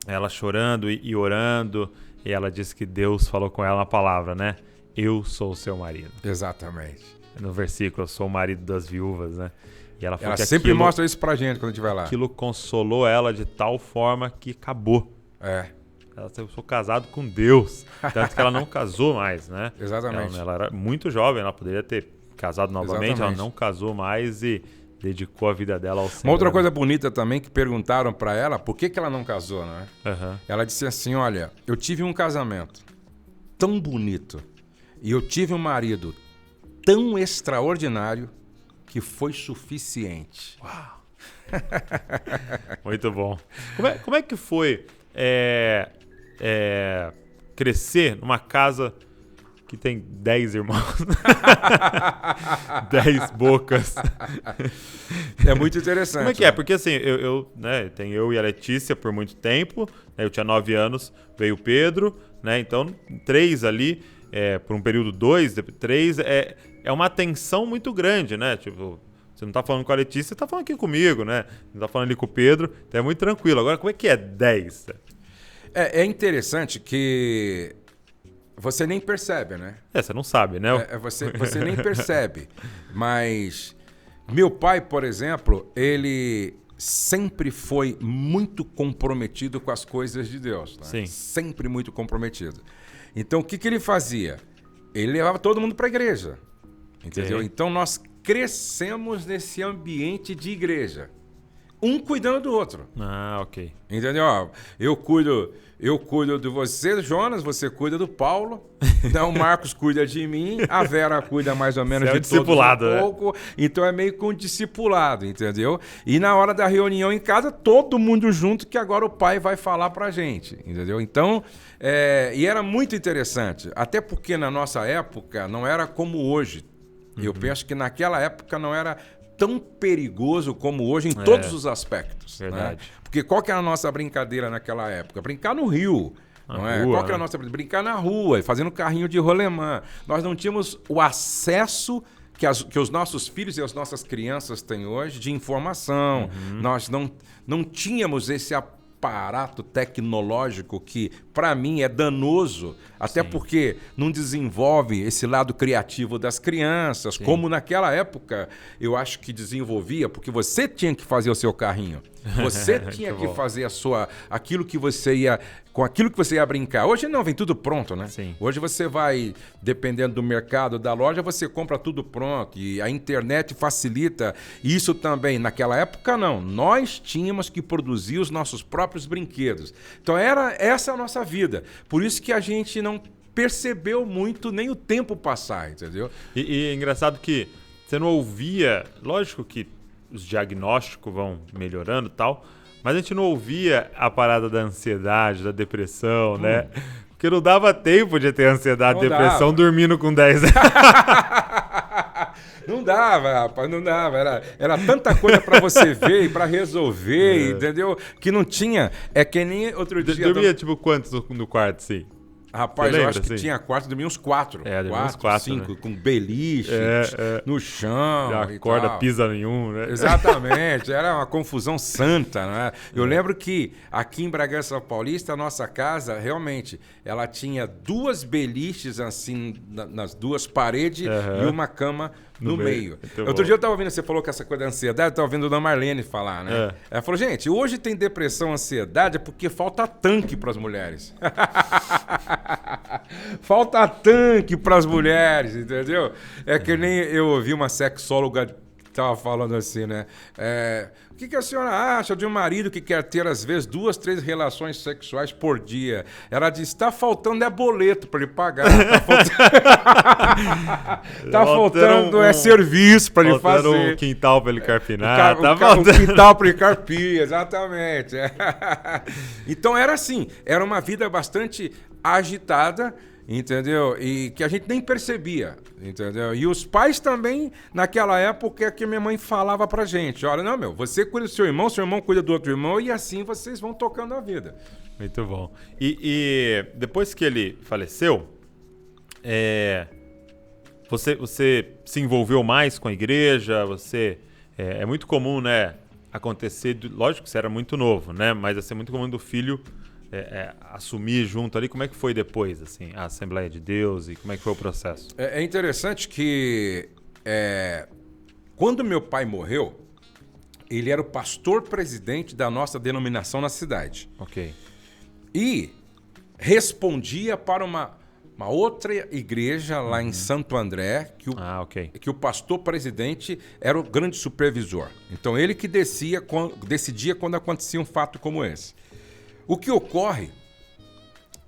S1: Ela chorando e orando, e ela disse que Deus falou com ela uma palavra, né? Eu sou o seu marido.
S2: Exatamente.
S1: No versículo, eu sou o marido das viúvas, né? E ela falou que
S2: sempre mostra isso pra gente quando a gente vai lá.
S1: Aquilo consolou ela de tal forma que acabou. Ela eu sou casado com Deus. Tanto que ela não casou mais, né?
S2: Exatamente.
S1: Ela era muito jovem, ela poderia ter casado novamente,
S2: exatamente,
S1: ela não casou mais e dedicou a vida dela ao Senhor.
S2: Uma outra coisa bonita também que perguntaram para ela por que ela não casou, né?
S1: Uhum.
S2: Ela disse assim, olha, eu tive um casamento tão bonito e eu tive um marido tão extraordinário que foi suficiente.
S1: Uau. Muito bom. Como é que foi crescer numa casa que tem 10 irmãos? 10 bocas.
S2: É muito interessante.
S1: Como é que é? Porque assim, tem eu e a Letícia por muito tempo, né? Eu tinha 9 anos, veio o Pedro, né? Então 3 ali, por um período 2, 3, é uma tensão muito grande, né? Tipo, você não tá falando com a Letícia, você tá falando aqui comigo, né? Não tá falando ali com o Pedro, então é muito tranquilo. Agora, como é que é 10?
S2: É interessante que você nem percebe, né?
S1: Você não sabe, né?
S2: Você nem percebe. Mas meu pai, por exemplo, ele sempre foi muito comprometido com as coisas de Deus. Né?
S1: Sim.
S2: Sempre muito comprometido. Então, o que ele fazia? Ele levava todo mundo para a igreja. entendeu?
S1: Ok.
S2: Então nós crescemos nesse ambiente de igreja, um cuidando do outro.
S1: Ah, ok.
S2: Entendeu? Ó, eu cuido de você, Jonas, você cuida do Paulo, então o Marcos cuida de mim, a Vera cuida mais ou menos
S1: Você é
S2: de
S1: um discipulado,
S2: todos um
S1: né?
S2: pouco, então é meio que um discipulado, entendeu? E na hora da reunião em casa, todo mundo junto, que agora o pai vai falar pra gente, entendeu? Então, e era muito interessante, até porque na nossa época não era como hoje. Eu penso que naquela época não era tão perigoso como hoje em todos os aspectos.
S1: Verdade.
S2: Né? Porque qual que era a nossa brincadeira naquela época? Brincar no rio. Não é?
S1: rua,
S2: Qual que era a nossa brincadeira? Brincar na rua, fazendo carrinho de rolemã. Nós não tínhamos o acesso que os nossos filhos e as nossas crianças têm hoje de informação. Nós não tínhamos esse aparato tecnológico que, para mim, é danoso, até porque não desenvolve esse lado criativo das crianças, como naquela época eu acho que desenvolvia, porque você tinha que fazer o seu carrinho. Você tinha que fazer aquilo que você ia brincar. Hoje não, vem tudo pronto, né?
S1: Sim.
S2: Hoje você vai, dependendo do mercado, da loja, você compra tudo pronto e a internet facilita isso também. Naquela época não, nós tínhamos que produzir os nossos próprios brinquedos. Então essa é a nossa vida. Por isso que a gente não percebeu muito nem o tempo passar, entendeu?
S1: E é engraçado que você não ouvia, lógico que os diagnósticos vão melhorando e tal, mas a gente não ouvia a parada da ansiedade, da depressão, né? Porque não dava tempo de ter ansiedade,
S2: Não
S1: depressão
S2: dava.
S1: dormindo com 10 anos.
S2: Não dava, rapaz, não dava. Era tanta coisa pra você ver e pra resolver, entendeu? Que não tinha. É que nem outro dia...
S1: Dormia tipo quantos no quarto, assim?
S2: Rapaz,
S1: Você
S2: eu
S1: lembra,
S2: acho que
S1: assim?
S2: tinha quarto, dormia uns 4.
S1: É, dormia uns 4,
S2: 5,
S1: né?
S2: com beliche, no chão.
S1: Já
S2: e
S1: acorda,
S2: tal.
S1: pisa nenhum, né?
S2: Exatamente, era uma confusão santa, né? Eu lembro que aqui em Bragança Paulista, a nossa casa, realmente, ela tinha 2 beliches assim nas 2 paredes e uma cama no meio. Outro dia eu estava ouvindo, você falou que essa coisa da ansiedade, eu estava ouvindo a Dona Marlene falar, né? Ela falou, gente, hoje tem depressão, ansiedade, é porque falta tanque para as mulheres. Falta tanque para as mulheres, entendeu? É que nem eu ouvi uma sexóloga que estava falando assim, né? O que a senhora acha de um marido que quer ter, às vezes, 2, 3 relações sexuais por dia? Ela disse, tá faltando boleto para ele pagar. Tá faltando serviço para ele fazer.
S1: Um quintal para ele carpinar.
S2: Um quintal para ele carpir, exatamente. Então era assim, era uma vida bastante agitada, entendeu? E que a gente nem percebia, entendeu? E os pais também, naquela época, é que minha mãe falava pra gente, olha, não, você cuida do seu irmão cuida do outro irmão, e assim vocês vão tocando a vida.
S1: Muito bom. E depois que ele faleceu, você se envolveu mais com a igreja? É muito comum, né, acontecer, lógico que você era muito novo, né, mas assim, é muito comum do filho assumir junto ali. Como é que foi depois, assim, a Assembleia de Deus, e como é que foi o processo?
S2: É interessante que quando meu pai morreu, ele era o pastor-presidente da nossa denominação na cidade.
S1: Ok.
S2: E respondia para uma outra igreja lá em Santo André, que o pastor-presidente era o grande supervisor. Então ele que decidia quando acontecia um fato como esse. O que ocorre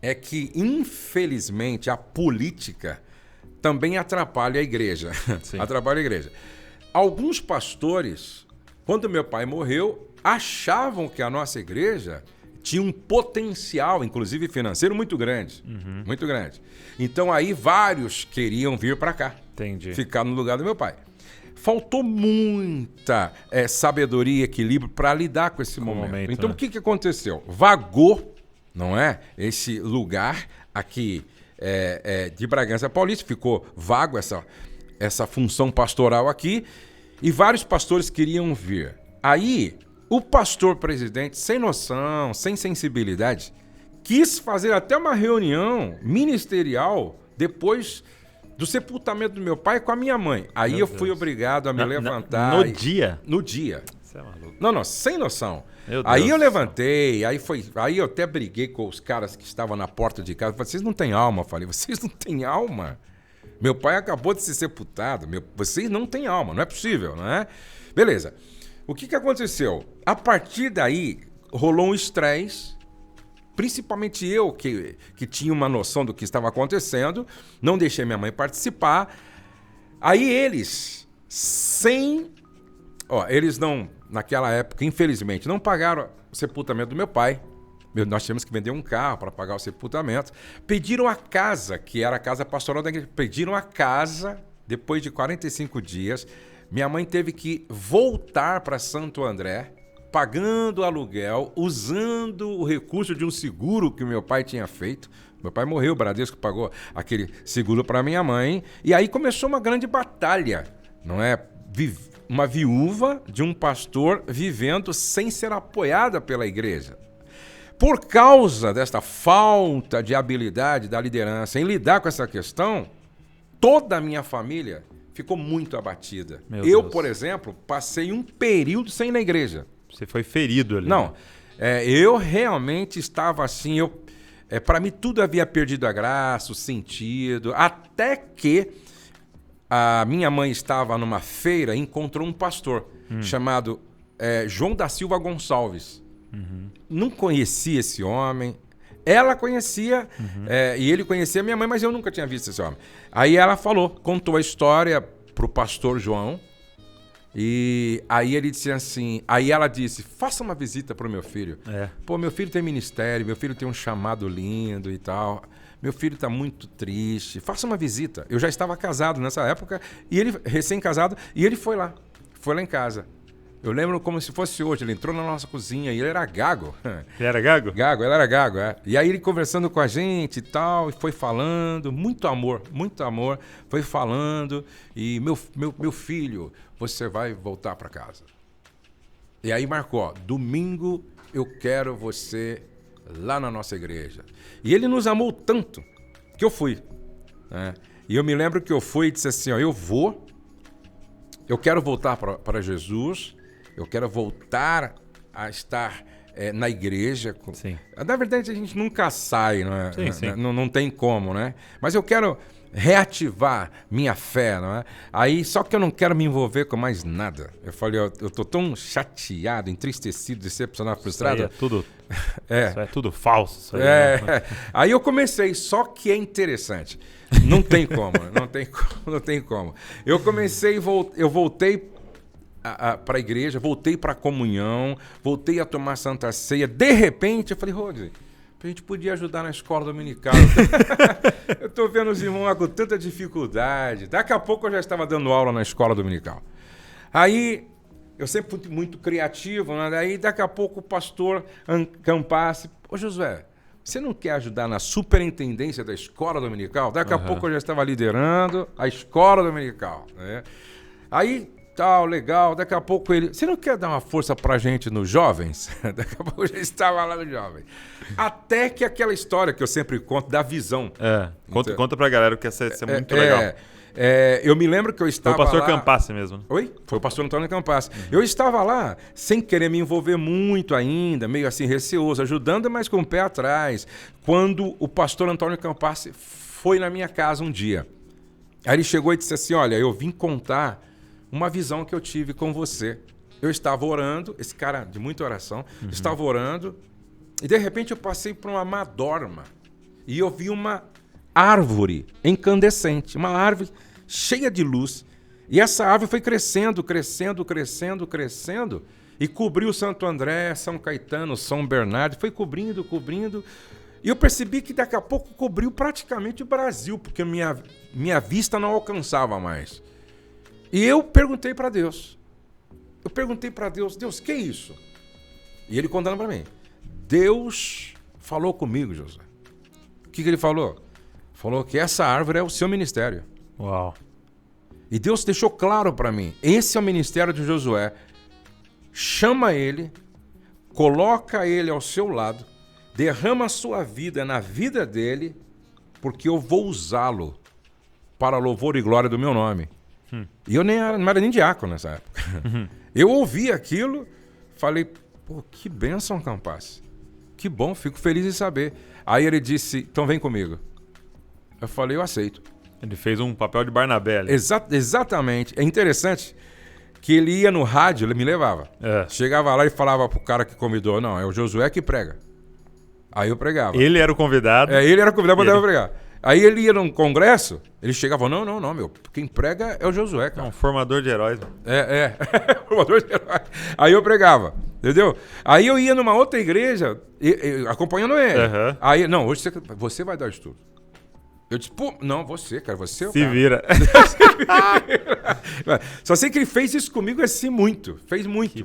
S2: é que, infelizmente, a política também atrapalha a igreja. Atrapalha a igreja. Alguns pastores, quando meu pai morreu, achavam que a nossa igreja tinha um potencial, inclusive financeiro, muito grande. Muito grande. Então aí vários queriam vir para cá.
S1: Entendi.
S2: Ficar no lugar do meu pai. Faltou muita sabedoria e equilíbrio para lidar com esse momento. Então, o que aconteceu? Vagou, não é? Esse lugar aqui de Bragança Paulista, ficou vago essa função pastoral aqui, e vários pastores queriam vir. Aí, o pastor-presidente, sem noção, sem sensibilidade, quis fazer até uma reunião ministerial depois do sepultamento do meu pai com a minha mãe. Aí eu fui obrigado a me levantar.
S1: No dia?
S2: No dia.
S1: Você é maluco.
S2: Não, sem noção.
S1: Meu
S2: Aí
S1: Deus
S2: eu
S1: do
S2: levantei, aí eu até briguei com os caras que estavam na porta de casa. Falei, vocês não têm alma? Falei, vocês não têm alma? Meu pai acabou de ser sepultado. Vocês não têm alma, não é possível, não é? Beleza. O que aconteceu? A partir daí, rolou um estresse, principalmente eu, que tinha uma noção do que estava acontecendo, não deixei minha mãe participar. Aí eles, eles não, naquela época, infelizmente, não pagaram o sepultamento do meu pai. Nós tínhamos que vender um carro para pagar o sepultamento. Pediram a casa, que era a casa pastoral da igreja. Pediram a casa, depois de 45 dias. Minha mãe teve que voltar para Santo André, pagando aluguel, usando o recurso de um seguro que o meu pai tinha feito. Meu pai morreu, o Bradesco pagou aquele seguro para minha mãe. E aí começou uma grande batalha, não é? Uma viúva de um pastor vivendo sem ser apoiada pela igreja. Por causa desta falta de habilidade da liderança em lidar com essa questão, toda a minha família ficou muito abatida. Eu, por exemplo, passei um período sem ir na igreja.
S1: Você foi ferido ali.
S2: Não, eu realmente estava assim, para mim tudo havia perdido a graça, o sentido, até que a minha mãe estava numa feira e encontrou um pastor chamado João da Silva Gonçalves. Uhum. Não conhecia esse homem. Ela conhecia, e ele conhecia minha mãe, mas eu nunca tinha visto esse homem. Aí ela contou a história pro pastor João, e aí ele disse assim, aí ela disse, faça uma visita pro meu filho. Pô, meu filho tem ministério, meu filho tem um chamado lindo e tal, meu filho tá muito triste, faça uma visita. Eu já estava casado nessa época, e ele, recém-casado, e ele foi lá em casa. Eu lembro como se fosse hoje, ele entrou na nossa cozinha e ele era gago.
S1: Ele era gago?
S2: Gago, ele era gago, E aí ele conversando com a gente e tal, e foi falando, muito amor, foi falando, e meu filho, você vai voltar para casa. E aí marcou, domingo eu quero você lá na nossa igreja. E ele nos amou tanto que eu fui. Né? E eu me lembro que eu fui e disse assim, eu quero voltar para Jesus. Eu quero voltar a estar na igreja.
S1: Sim.
S2: Na verdade, a gente nunca sai, não é?
S1: Sim, sim.
S2: Não tem como, né? Mas eu quero reativar minha fé, não é? Aí, só que eu não quero me envolver com mais nada. Eu falei, eu tô tão chateado, entristecido, decepcionado, frustrado.
S1: Isso é tudo falso. Isso aí,
S2: Aí eu comecei, só que é interessante. Não tem como, não tem como. Eu comecei, eu voltei para a igreja, voltei para a comunhão, voltei a tomar Santa Ceia. De repente, eu falei, Rodi, a gente podia ajudar na escola dominical. Eu estou vendo os irmãos lá com tanta dificuldade. Daqui a pouco eu já estava dando aula na escola dominical. Aí, eu sempre fui muito criativo, né? Aí daqui a pouco o pastor Campassi, Josué, você não quer ajudar na superintendência da escola dominical? Daqui a pouco eu já estava liderando a escola dominical. Né? Aí, tal, legal, daqui a pouco ele... Você não quer dar uma força pra gente nos jovens? Daqui a pouco eu já estava lá no jovem. Até que aquela história que eu sempre conto da visão.
S1: Conta pra galera que essa é muito legal.
S2: Eu me lembro que eu estava lá...
S1: Foi o pastor Campassi mesmo.
S2: Oi? Foi o pastor Antônio Campassi. Eu estava lá sem querer me envolver muito ainda, meio assim receoso, ajudando, mas com o pé atrás, quando o pastor Antônio Campassi foi na minha casa um dia. Aí ele chegou e disse assim, olha, eu vim contar uma visão que eu tive com você. Eu estava orando, esse cara de muita oração, estava orando, e de repente eu passei por uma madorma, e eu vi uma árvore incandescente, uma árvore cheia de luz, e essa árvore foi crescendo, e cobriu Santo André, São Caetano, São Bernardo, foi cobrindo, e eu percebi que daqui a pouco cobriu praticamente o Brasil, porque minha vista não alcançava mais. E eu perguntei para Deus. Deus, que é isso? E ele contando para mim. Deus falou comigo, Josué. O que ele falou? Falou que essa árvore é o seu ministério.
S1: Uau.
S2: E Deus deixou claro para mim. Esse é o ministério de Josué. Chama ele, coloca ele ao seu lado, derrama a sua vida na vida dele, porque eu vou usá-lo para louvor e glória do meu nome. E eu não era nem diácono nessa época. Eu ouvi aquilo, falei, pô, que bênção, Campassi. Que bom, fico feliz em saber. Aí ele disse, então vem comigo. Eu falei, eu aceito.
S1: Ele fez um papel de Barnabé ali.
S2: Exatamente. É interessante que ele ia no rádio, ele me levava. Chegava lá e falava pro cara que convidou, não, é o Josué que prega. Aí eu pregava.
S1: Ele era o convidado.
S2: Ele era convidado para pregar. Aí ele ia num congresso, ele chegava, não, meu, quem prega é o Josué, cara.
S1: Um formador de heróis.
S2: Formador de heróis. Aí eu pregava, entendeu? Aí eu ia numa outra igreja, acompanhando ele. Aí, não, hoje você vai dar estudo. Eu disse, pô, não, você, cara, você é o
S1: Se
S2: cara.
S1: vira.
S2: Só sei que ele fez isso comigo assim muito. Fez muito.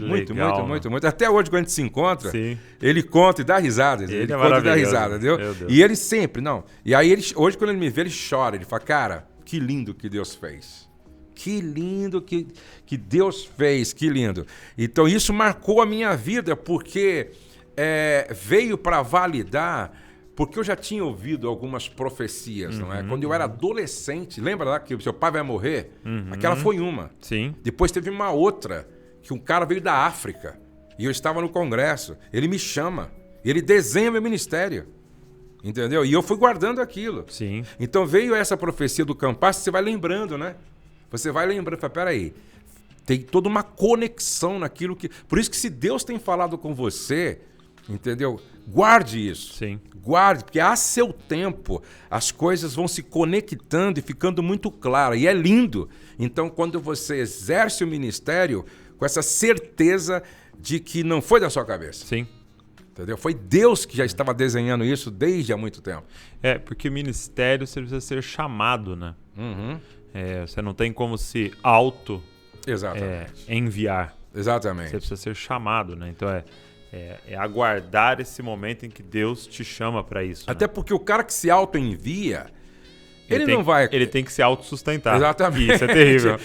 S2: Até hoje, quando a gente se encontra,
S1: Sim.
S2: Ele conta e dá risada.
S1: Ele é
S2: conta e dá risada, entendeu? E ele sempre, E aí, hoje, quando ele me vê, ele chora. Ele fala, cara, que lindo que Deus fez. Que lindo que Deus fez, que lindo. Então, isso marcou a minha vida, porque veio para validar. Porque eu já tinha ouvido algumas profecias, não é? Quando eu era adolescente, lembra lá que o seu pai vai morrer? Aquela foi uma.
S1: Sim.
S2: Depois teve uma outra, que um cara veio da África, e eu estava no congresso. Ele me chama, ele desenha meu ministério, entendeu? E eu fui guardando aquilo.
S1: Sim.
S2: Então veio essa profecia do Campasso, você vai lembrando, né? Você vai lembrando, fala, peraí, tem toda uma conexão naquilo que... Por isso que se Deus tem falado com você, entendeu? Guarde isso.
S1: Sim.
S2: Guarde, porque a seu tempo as coisas vão se conectando e ficando muito claras. E é lindo. Então, quando você exerce o ministério com essa certeza de que não foi da sua cabeça.
S1: Sim.
S2: Entendeu? Foi Deus que já estava desenhando isso desde há muito tempo.
S1: Porque ministério você precisa ser chamado, né?
S2: Uhum.
S1: Você não tem como se enviar.
S2: Exatamente.
S1: Você precisa ser chamado, né? Então é aguardar esse momento em que Deus te chama para isso.
S2: Até porque o cara que se auto-envia, ele
S1: tem que se autossustentar.
S2: Exatamente.
S1: Isso é terrível.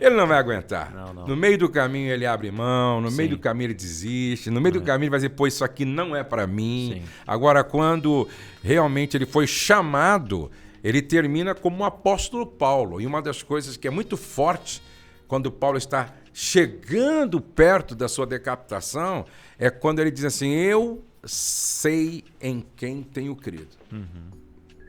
S2: Ele não vai aguentar.
S1: Não.
S2: No meio do caminho ele abre mão, no meio do caminho ele desiste, no meio do caminho ele vai dizer, pô, isso aqui não é para mim.
S1: Sim.
S2: Agora, quando realmente ele foi chamado, ele termina como o apóstolo Paulo. E uma das coisas que é muito forte quando Paulo está chegando perto da sua decapitação é quando ele diz assim, eu sei em quem tenho crido.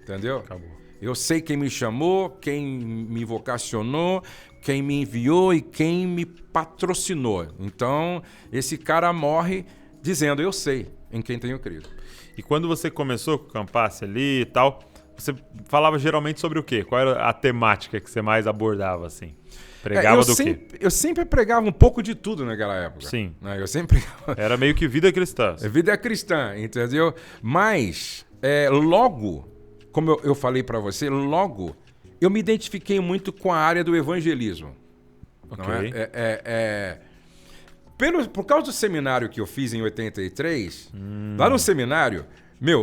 S2: Entendeu?
S1: Acabou.
S2: Eu sei quem me chamou, quem me vocacionou, quem me enviou e quem me patrocinou. Então, esse cara morre dizendo, eu sei em quem tenho crido.
S1: E quando você começou com o Campasso ali e tal, você falava geralmente sobre o quê? Qual era a temática que você mais abordava, assim? Pregava do quê?
S2: Eu sempre pregava um pouco de tudo naquela época.
S1: Sim.
S2: Né? Eu sempre pregava...
S1: Era meio que vida cristã.
S2: Vida cristã, entendeu? Mas, logo, como eu falei para você, logo eu me identifiquei muito com a área do evangelismo.
S1: Ok.
S2: Não é? Por causa do seminário que eu fiz em 83, lá no seminário,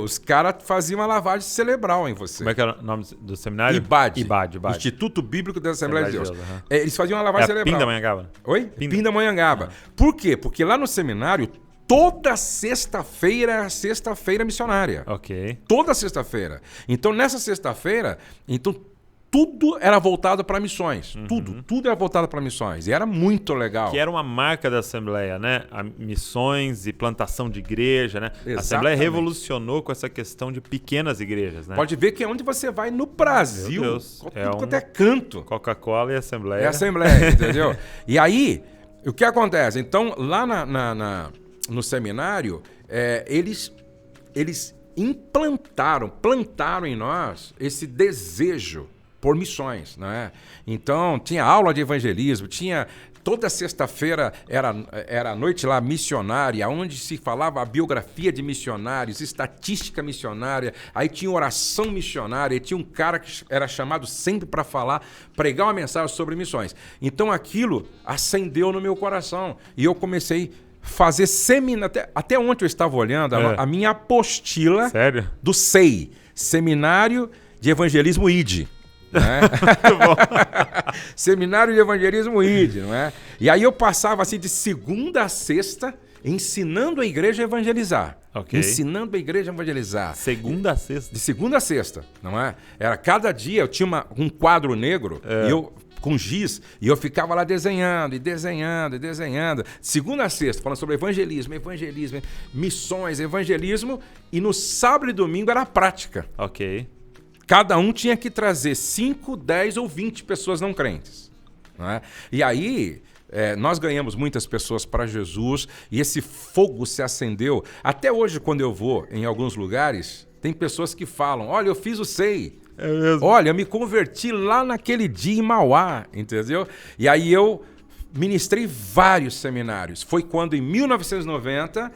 S2: os caras faziam uma lavagem cerebral em você.
S1: Como é que era o nome do seminário?
S2: IBAD.
S1: Instituto
S2: Bíblico da Assembleia de Deus. Eles faziam uma
S1: É
S2: lavagem cerebral.
S1: Pindamonhangaba.
S2: Oi? Pindamonhangaba. Por quê? Porque lá no seminário, toda sexta-feira era sexta-feira missionária.
S1: Ok.
S2: Toda sexta-feira. Então, nessa sexta-feira, tudo era voltado para missões. Tudo era voltado para missões. E era muito legal.
S1: Que era uma marca da Assembleia, né? Missões e plantação de igreja, né?
S2: Exatamente.
S1: A Assembleia revolucionou com essa questão de pequenas igrejas, né?
S2: Pode ver que é onde você vai no Brasil.
S1: Meu Deus.
S2: Tudo quanto é canto.
S1: Coca-Cola e Assembleia.
S2: É Assembleia, entendeu? E aí, o que acontece? Então, lá no seminário, eles plantaram em nós esse desejo por missões, né? Então, tinha aula de evangelismo, toda sexta-feira era a noite lá missionária, onde se falava a biografia de missionários, estatística missionária, aí tinha oração missionária, e tinha um cara que era chamado sempre para pregar uma mensagem sobre missões. Então, aquilo acendeu no meu coração, e eu comecei a fazer seminário. Até ontem eu estava olhando a minha apostila.
S1: Sério?
S2: Do SEI, Seminário de Evangelismo ID. Né? Seminário de Evangelismo ID, não é? E aí eu passava assim de segunda a sexta ensinando a igreja a evangelizar.
S1: Ok.
S2: Ensinando a igreja a evangelizar.
S1: Segunda a sexta.
S2: De segunda a sexta, não é? Era cada dia eu tinha um quadro negro e eu com giz, e eu ficava lá desenhando. Segunda a sexta, falando sobre evangelismo, missões, evangelismo, e no sábado e domingo era a prática.
S1: Ok.
S2: cada um tinha que trazer 5, 10 ou 20 pessoas não crentes. Não é? E aí, nós ganhamos muitas pessoas para Jesus e esse fogo se acendeu. Até hoje, quando eu vou em alguns lugares, tem pessoas que falam, olha, eu fiz o SEI.
S1: É mesmo?
S2: Olha, eu me converti lá naquele dia em Mauá, entendeu? E aí eu ministrei vários seminários. Foi quando, em 1990,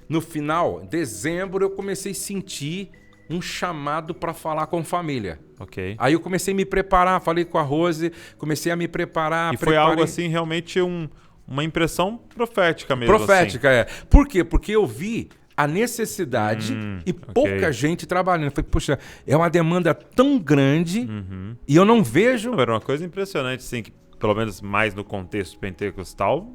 S2: no final, dezembro, eu comecei a sentir um chamado para falar com família.
S1: Ok.
S2: Aí eu comecei a me preparar, falei com a Rose, comecei a me preparar.
S1: E foi algo assim, realmente uma impressão profética mesmo.
S2: Profética,
S1: assim.
S2: Por quê? Porque eu vi a necessidade e pouca gente trabalhando. Eu falei, puxa, é uma demanda tão grande e eu não vejo...
S1: Era uma coisa impressionante, assim, que pelo menos mais no contexto pentecostal,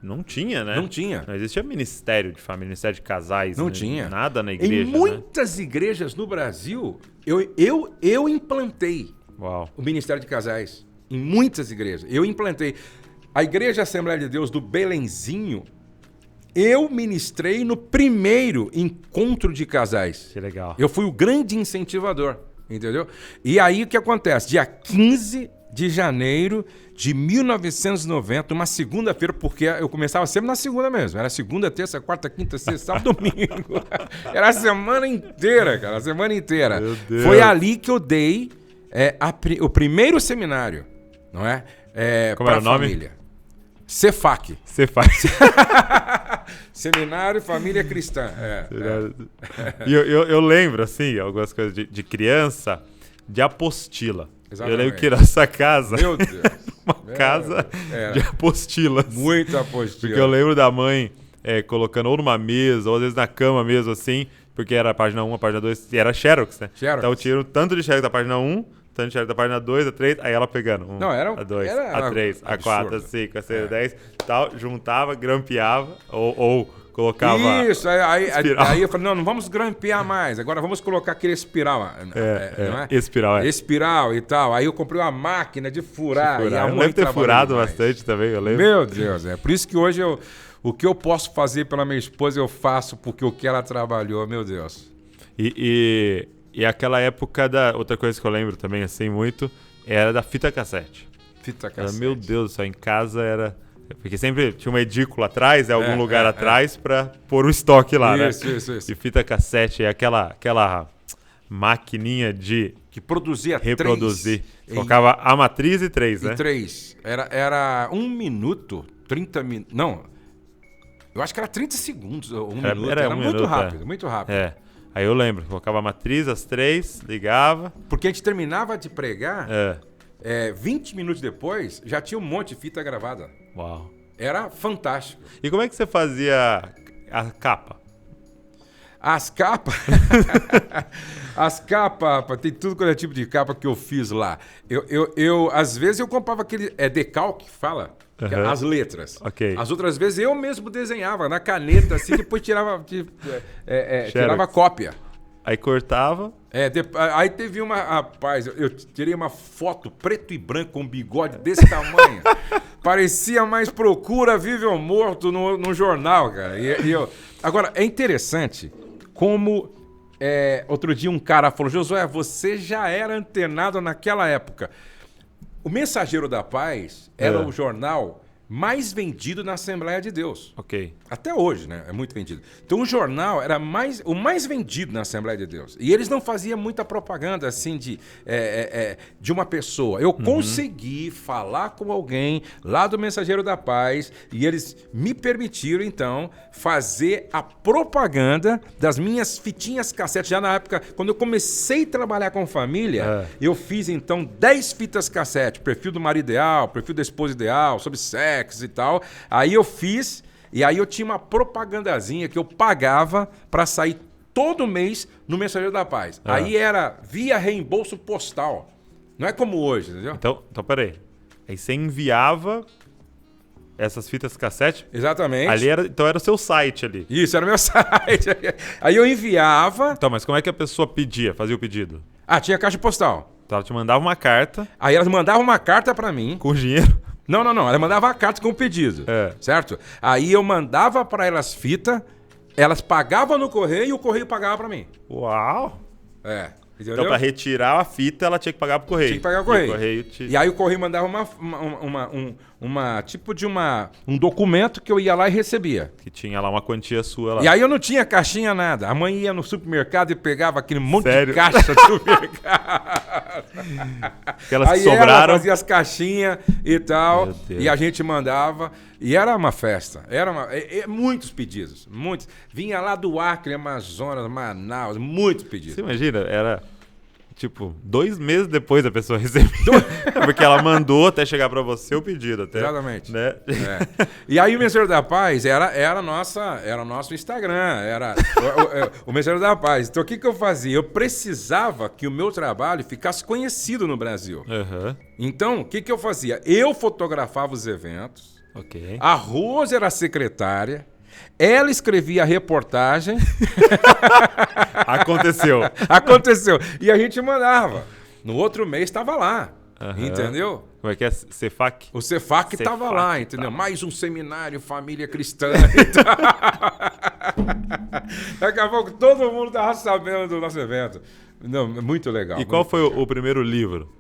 S1: não tinha, né?
S2: Não tinha.
S1: Não existia ministério de família, ministério de casais.
S2: Não
S1: né?
S2: tinha.
S1: Nada na igreja,
S2: Em muitas igrejas no Brasil, eu implantei o Ministério de Casais. Em muitas igrejas. Eu implantei. A Igreja Assembleia de Deus do Belenzinho, eu ministrei no primeiro encontro de casais.
S1: Que legal.
S2: Eu fui o grande incentivador, entendeu? E aí o que acontece? Dia 15 de janeiro de 1990, uma segunda-feira, porque eu começava sempre na segunda mesmo. Era segunda, terça, quarta, quinta, sexta, sábado, domingo. Era a semana inteira, cara, a semana inteira.
S1: Meu Deus.
S2: Foi ali que eu dei o primeiro seminário, não é?
S1: Como era o nome?
S2: Família. CEFAC.
S1: Você faz.
S2: Seminário Família Cristã.
S1: E eu lembro, assim, algumas coisas de criança, de apostila.
S2: Exatamente.
S1: Eu lembro que nossa casa...
S2: Meu Deus.
S1: Uma casa de apostilas.
S2: Muita apostila.
S1: Porque eu lembro da mãe colocando ou numa mesa, ou às vezes na cama mesmo, assim, porque era a página 1, a página 2, e era Xerox, né?
S2: Xerox.
S1: Então tiro tanto de Xerox da página 1, tanto de Xerox da página 2, a 3, aí ela pegando.
S2: Não, era
S1: a 2,
S2: era
S1: a 3, a 4, a
S2: absurdo.
S1: 5, a 6, a 10, tal, juntava, grampeava, ou colocava...
S2: Isso, aí
S1: espiral.
S2: eu falei, não vamos grampear mais, agora vamos colocar aquele espiral. Não é?
S1: Espiral,
S2: Espiral e tal. Aí eu comprei uma máquina de furar. E a
S1: Eu
S2: mãe
S1: lembro ter
S2: trabalhou
S1: furado
S2: demais.
S1: bastante também, eu lembro.
S2: Meu Deus, por isso que hoje o que eu posso fazer pela minha esposa eu faço porque o que ela trabalhou, meu Deus.
S1: E aquela época outra coisa que eu lembro também, assim, muito, era da fita cassete.
S2: Fita
S1: Era,
S2: cassete.
S1: meu Deus do céu, em casa era... Porque sempre tinha uma edícula atrás, algum lugar atrás, pra pôr o estoque lá, né?
S2: Isso.
S1: E fita cassete é aquela maquininha de
S2: Que produzia
S1: reproduzir.
S2: 3
S1: Colocava a matriz e 3, né?
S2: e 3. Era 1 minuto, 30 minutos. Não, eu acho que era 30 segundos, 1 minuto. Era
S1: um
S2: muito
S1: minuto,
S2: rápido, muito rápido.
S1: É. Aí eu lembro, colocava a matriz, as 3, ligava.
S2: Porque a gente terminava de pregar,
S1: É.
S2: 20 minutos depois, já tinha um monte de fita gravada.
S1: Uau.
S2: Era fantástico.
S1: E como é que você fazia a capa?
S2: As capas... As capas, rapaz, tem tudo quanto é tipo de capa que eu fiz lá. Às vezes eu comprava aquele decalque, fala, que é as letras.
S1: Ok.
S2: As outras vezes eu mesmo desenhava na caneta, assim, depois tirava cópia.
S1: Aí cortava.
S2: Aí teve uma... Rapaz, eu tirei uma foto preto e branco com um bigode desse tamanho. Parecia mais Procura Vive ou Morto no jornal, cara. Agora, é interessante como... outro dia um cara falou, Josué, você já era antenado naquela época. O Mensageiro da Paz era o jornal mais vendido na Assembleia de Deus.
S1: Ok.
S2: Até hoje, né? É muito vendido. Então o jornal era o mais vendido na Assembleia de Deus. E eles não faziam muita propaganda assim de uma pessoa. Eu consegui falar com alguém lá do Mensageiro da Paz e eles me permitiram, então, fazer a propaganda das minhas fitinhas cassete. Já na época, quando eu comecei a trabalhar com família, eu fiz, então, 10 fitas cassete. Perfil do marido ideal, perfil da esposa ideal, sobre sexo e tal. Aí eu fiz... E aí eu tinha uma propagandazinha que eu pagava para sair todo mês no Mensageiro da Paz. Aí era via reembolso postal. Não é como hoje, entendeu?
S1: Então peraí. Aí você enviava essas fitas cassete?
S2: Exatamente.
S1: Ali então era o seu site ali.
S2: Isso, era o meu site. Aí eu enviava...
S1: Então, mas como é que a pessoa fazia o pedido?
S2: Tinha caixa postal.
S1: Então ela te mandava uma carta...
S2: Aí elas mandavam uma carta para mim.
S1: Com dinheiro?
S2: Não. Ela mandava a carta com o pedido. Certo? Aí eu mandava para elas fita, elas pagavam no correio e o correio pagava para mim.
S1: Uau!
S2: Entendeu?
S1: Então, para retirar a fita, ela tinha que pagar pro correio.
S2: Tinha que pagar o correio.
S1: E
S2: aí o correio mandava um documento que eu ia lá e recebia.
S1: Que tinha lá uma quantia sua lá.
S2: E aí eu não tinha caixinha, nada. A mãe ia no supermercado e pegava aquele monte
S1: Sério?
S2: de caixa do supermercado.
S1: Aquelas
S2: aí
S1: que sobraram.
S2: ela fazia as caixinhas e tal.
S1: Meu Deus.
S2: E a gente mandava. E era uma festa. Muitos pedidos. Muitos. Vinha lá do Acre, Amazonas, Manaus. Muitos pedidos.
S1: Você imagina? Era... Tipo, 2 meses depois a pessoa recebia. Porque ela mandou até chegar para você o pedido. Até,
S2: exatamente.
S1: Né?
S2: É. E aí o Mensageiro da Paz era o nosso Instagram. Era o Mensageiro da Paz. Então o que eu fazia? Eu precisava que o meu trabalho ficasse conhecido no Brasil.
S1: Uhum.
S2: Então, o que eu fazia? Eu fotografava os eventos.
S1: Ok.
S2: A Rose era a secretária. Ela escrevia a reportagem. Aconteceu. E a gente mandava. No outro mês estava lá. Uhum. Entendeu?
S1: Como é que é? Cefac?
S2: O Cefac estava lá, entendeu?
S1: Tá.
S2: Mais um seminário Família Cristã. Daqui a pouco todo mundo estava sabendo do nosso evento. Não, muito legal.
S1: E qual foi o primeiro livro?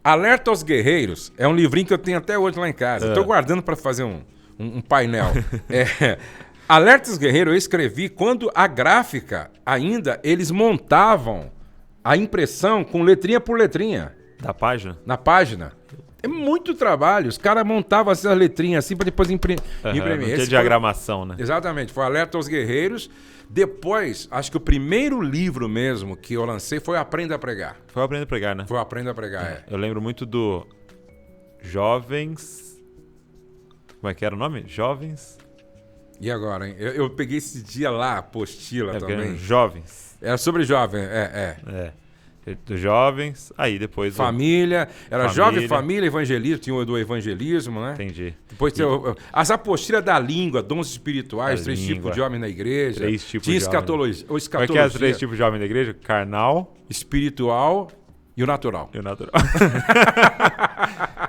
S2: Alerta aos Guerreiros. É um livrinho que eu tenho até hoje lá em casa. Estou guardando para fazer um painel. Alerta aos Guerreiros eu escrevi quando a gráfica ainda eles montavam a impressão com letrinha por letrinha.
S1: Da página?
S2: Na página. É muito trabalho. Os caras montavam essas letrinhas assim para depois imprimir.
S1: Não tinha diagramação, né?
S2: Exatamente. Foi Alerta aos Guerreiros. Depois, acho que o primeiro livro mesmo que eu lancei foi Aprenda a Pregar.
S1: Foi o Aprenda a Pregar, né?
S2: Foi o Aprenda a Pregar,
S1: Eu lembro muito do Jovens... Como é que era o nome? Jovens...
S2: E agora, hein? Eu peguei esse dia lá, a apostila também.
S1: Jovens.
S2: Era sobre jovem,
S1: Dos jovens, aí depois...
S2: Família, era jovem, família, evangelismo, tinha o do evangelismo, né?
S1: Entendi.
S2: Depois tinha as apostilas da língua, dons espirituais, 3 tipos de homem na igreja.
S1: 3 tipos
S2: tinha
S1: de
S2: escatologia.
S1: Como é que é os 3 tipos de homem na igreja? Carnal,
S2: espiritual e o natural.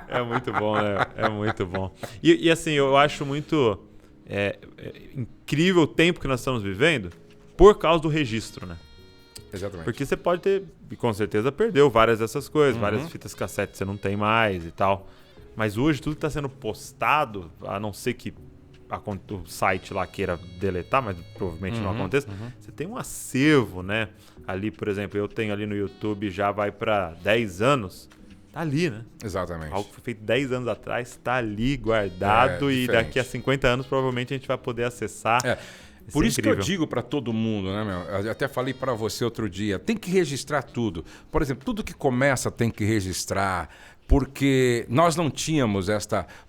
S1: É muito bom, né? É muito bom. E assim, eu acho muito incrível o tempo que nós estamos vivendo por causa do registro, né?
S2: Exatamente.
S1: Porque você pode ter, e com certeza perdeu várias dessas coisas, várias fitas cassete você não tem mais e tal. Mas hoje tudo está sendo postado, a não ser que o site lá queira deletar, mas provavelmente não aconteça. Você tem um acervo, né? Ali, por exemplo, eu tenho ali no YouTube, já vai para 10 anos. Tá ali, né?
S2: Exatamente.
S1: Algo que foi feito 10 anos atrás, tá ali guardado e daqui a 50 anos provavelmente a gente vai poder acessar.
S2: Por isso que eu digo para todo mundo, né, meu? Eu até falei para você outro dia, tem que registrar tudo. Por exemplo, tudo que começa tem que registrar, porque nós não tínhamos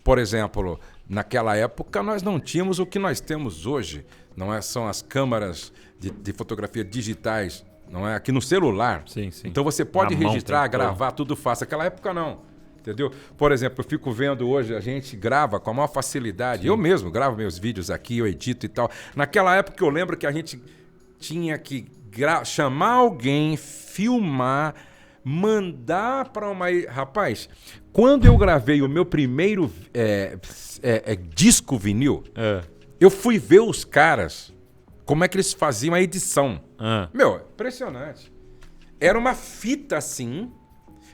S2: por exemplo, naquela época nós não tínhamos o que nós temos hoje, não é? São as câmaras de fotografia digitais, não é? Aqui no celular.
S1: Sim.
S2: Então você pode registrar, gravar, tudo fácil. Naquela época não. Entendeu? Por exemplo, eu fico vendo hoje, a gente grava com a maior facilidade. Sim. Eu mesmo gravo meus vídeos aqui, eu edito e tal. Naquela época eu lembro que a gente tinha que chamar alguém, filmar, mandar para uma... Rapaz, quando eu gravei o meu primeiro disco vinil, eu fui ver os caras, como é que eles faziam a edição. Meu, impressionante. Era uma fita assim,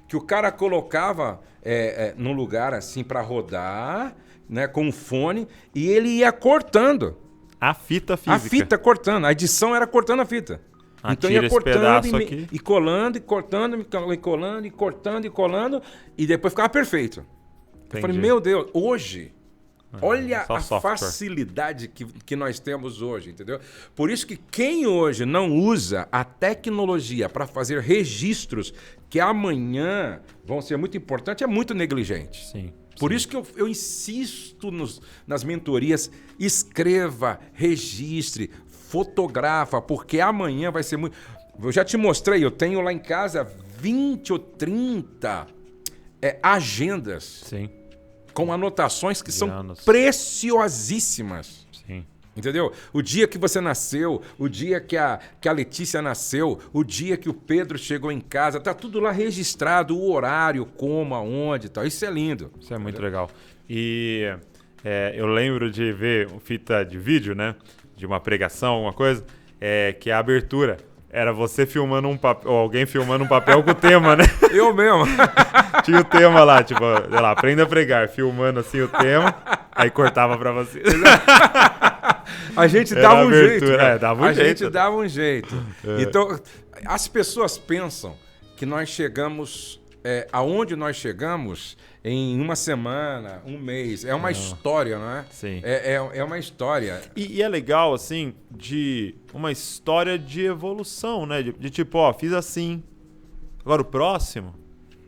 S2: que o cara colocava num lugar assim para rodar, né, com um fone, e ele ia cortando.
S1: A fita física.
S2: A fita cortando. A edição era cortando a fita. Então ia cortando e colando, e cortando, e colando, e cortando, e colando, e depois ficava perfeito. Entendi. Eu falei, meu Deus, hoje... Olha a facilidade que nós temos hoje, entendeu? Por isso que quem hoje não usa a tecnologia para fazer registros que amanhã vão ser muito importantes, é muito negligente.
S1: Sim.
S2: Por isso que eu insisto nas mentorias, escreva, registre, fotografa, porque amanhã vai ser muito... Eu já te mostrei, eu tenho lá em casa 20 ou 30 agendas.
S1: Sim.
S2: Com anotações que são preciosíssimas.
S1: Sim.
S2: Entendeu? O dia que você nasceu, o dia que a Letícia nasceu, o dia que o Pedro chegou em casa, tá tudo lá registrado, o horário, como, aonde e tal. Isso é lindo.
S1: Isso é muito legal. E eu lembro de ver uma fita de vídeo, né? De uma pregação, alguma coisa, que a abertura era você filmando um papel, ou alguém filmando um papel com o tema, né?
S2: Eu mesmo.
S1: Tinha o tema lá, tipo, sei lá, aprenda a pregar, filmando assim o tema, aí cortava pra você.
S2: A gente
S1: Era
S2: dava um
S1: abertura,
S2: jeito. Cara.
S1: dava um
S2: a
S1: jeito.
S2: gente dava um jeito. Então, as pessoas pensam que nós chegamos aonde nós chegamos em uma semana, um mês. É uma história, não é?
S1: Sim.
S2: É uma história.
S1: E é legal, assim, de uma história de evolução, né? De tipo, ó, fiz assim. Agora o próximo,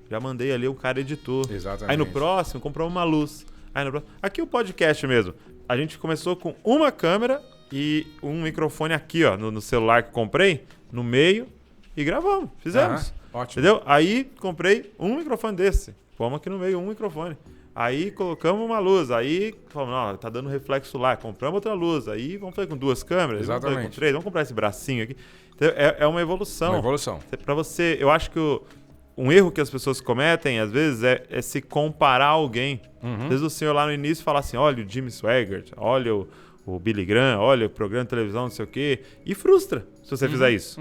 S1: já mandei ali, o cara editou.
S2: Exatamente.
S1: Aí no próximo, comprou uma luz. Aí no próximo... Aqui o podcast mesmo. A gente começou com uma câmera e um microfone aqui, ó, no celular que comprei, no meio, e gravamos. Fizemos.
S2: Ótimo.
S1: Entendeu? Aí comprei um microfone desse. Fomos aqui no meio, um microfone. Aí colocamos uma luz. Aí falamos, não, tá dando reflexo lá. Compramos outra luz. Aí vamos fazer com 2 câmeras.
S2: Exatamente.
S1: Vamos fazer com 3. Vamos comprar esse bracinho aqui. Então, é uma evolução.
S2: Uma evolução.
S1: Pra você, eu acho que um erro que as pessoas cometem, às vezes, é se comparar a alguém. Às vezes o senhor lá no início fala assim, olha o Jimmy Swaggart, olha o Billy Graham, olha o programa de televisão, não sei o quê. E frustra se você fizer isso.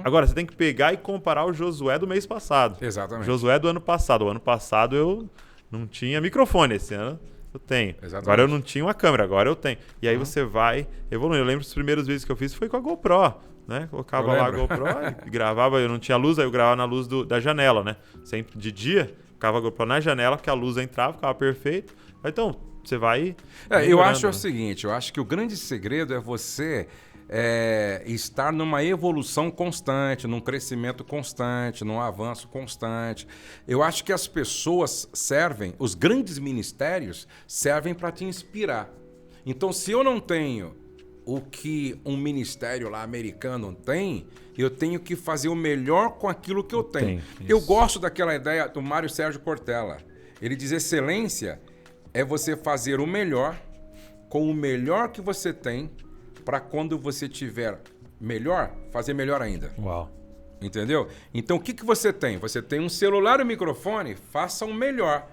S1: Agora, você tem que pegar e comparar o Josué do mês passado.
S2: Exatamente.
S1: Josué do ano passado. O ano passado eu não tinha microfone, esse ano eu tenho.
S2: Exatamente.
S1: Agora eu não tinha uma câmera, agora eu tenho. E aí você vai evoluindo. Eu lembro dos primeiros vídeos que eu fiz foi com a GoPro, né? Colocava lá a GoPro e gravava, eu não tinha luz, aí eu gravava na luz da janela, né? Sempre de dia, ficava a GoPro na janela, porque a luz entrava, ficava perfeito. Então, você vai...
S2: eu acho o seguinte, eu acho que o grande segredo é você estar numa evolução constante, num crescimento constante, num avanço constante. Eu acho que as pessoas servem, os grandes ministérios servem para te inspirar. Então, se eu não tenho o que um ministério lá americano tem, eu tenho que fazer o melhor com aquilo que eu tenho. Eu gosto daquela ideia do Mário Sérgio Cortella. Ele diz: excelência é você fazer o melhor com o melhor que você tem, para quando você tiver melhor, fazer melhor ainda.
S1: Uau.
S2: Entendeu? Então, o que você tem? Você tem um celular e um microfone, faça o melhor.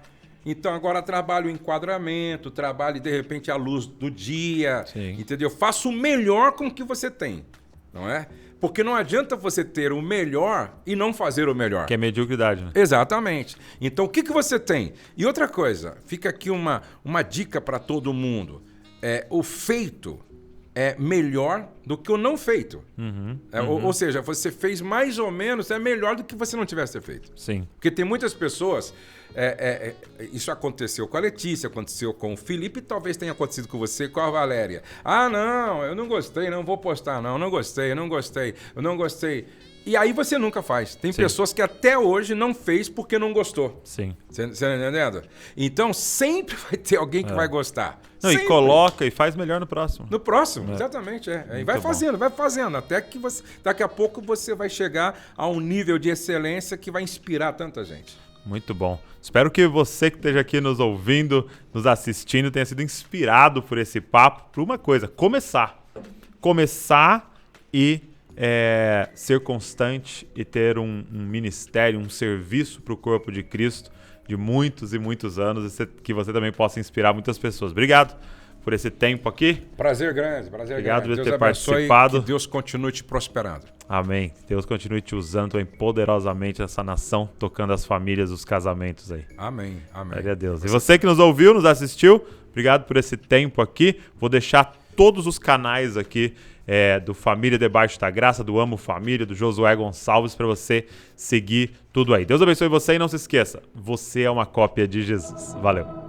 S2: Então, agora trabalhe o enquadramento, trabalhe, de repente, a luz do dia.
S1: Sim.
S2: Entendeu? Faça o melhor com o que você tem, não é? Porque não adianta você ter o melhor e não fazer o melhor.
S1: Que é mediocridade, né?
S2: Exatamente. Então, o que você tem? E outra coisa, fica aqui uma dica para todo mundo. O feito é melhor do que o não feito. Ou seja, você fez mais ou menos, é melhor do que você não tivesse feito.
S1: Sim.
S2: Porque tem muitas pessoas... isso aconteceu com a Letícia, aconteceu com o Felipe, talvez tenha acontecido com você, com a Valéria. Ah, não, eu não gostei, não vou postar, não gostei, eu não gostei. E aí você nunca faz. Tem pessoas que até hoje não fez porque não gostou.
S1: Sim.
S2: Você tá entendendo? Então sempre vai ter alguém que vai gostar.
S1: Não, e coloca e faz melhor no próximo.
S2: No próximo, exatamente. E vai fazendo, até que daqui a pouco você vai chegar a um nível de excelência que vai inspirar tanta gente.
S1: Muito bom. Espero que você que esteja aqui nos ouvindo, nos assistindo, tenha sido inspirado por esse papo, por uma coisa: começar e ser constante e ter um ministério, um serviço para o corpo de Cristo de muitos e muitos anos, e que você também possa inspirar muitas pessoas. Obrigado por esse tempo aqui.
S2: Prazer grande.
S1: Obrigado por
S2: Deus
S1: ter
S2: abençoe,
S1: participado.
S2: que Deus continue te prosperando.
S1: Amém. Deus continue te usando também poderosamente essa nação, tocando as famílias, os casamentos aí.
S2: Amém.
S1: Glória a Deus. E você que nos ouviu, nos assistiu, obrigado por esse tempo aqui. Vou deixar todos os canais aqui do Família Debaixo da Graça, do Amo Família, do Josué Gonçalves, para você seguir tudo aí. Deus abençoe você e não se esqueça, você é uma cópia de Jesus. Valeu.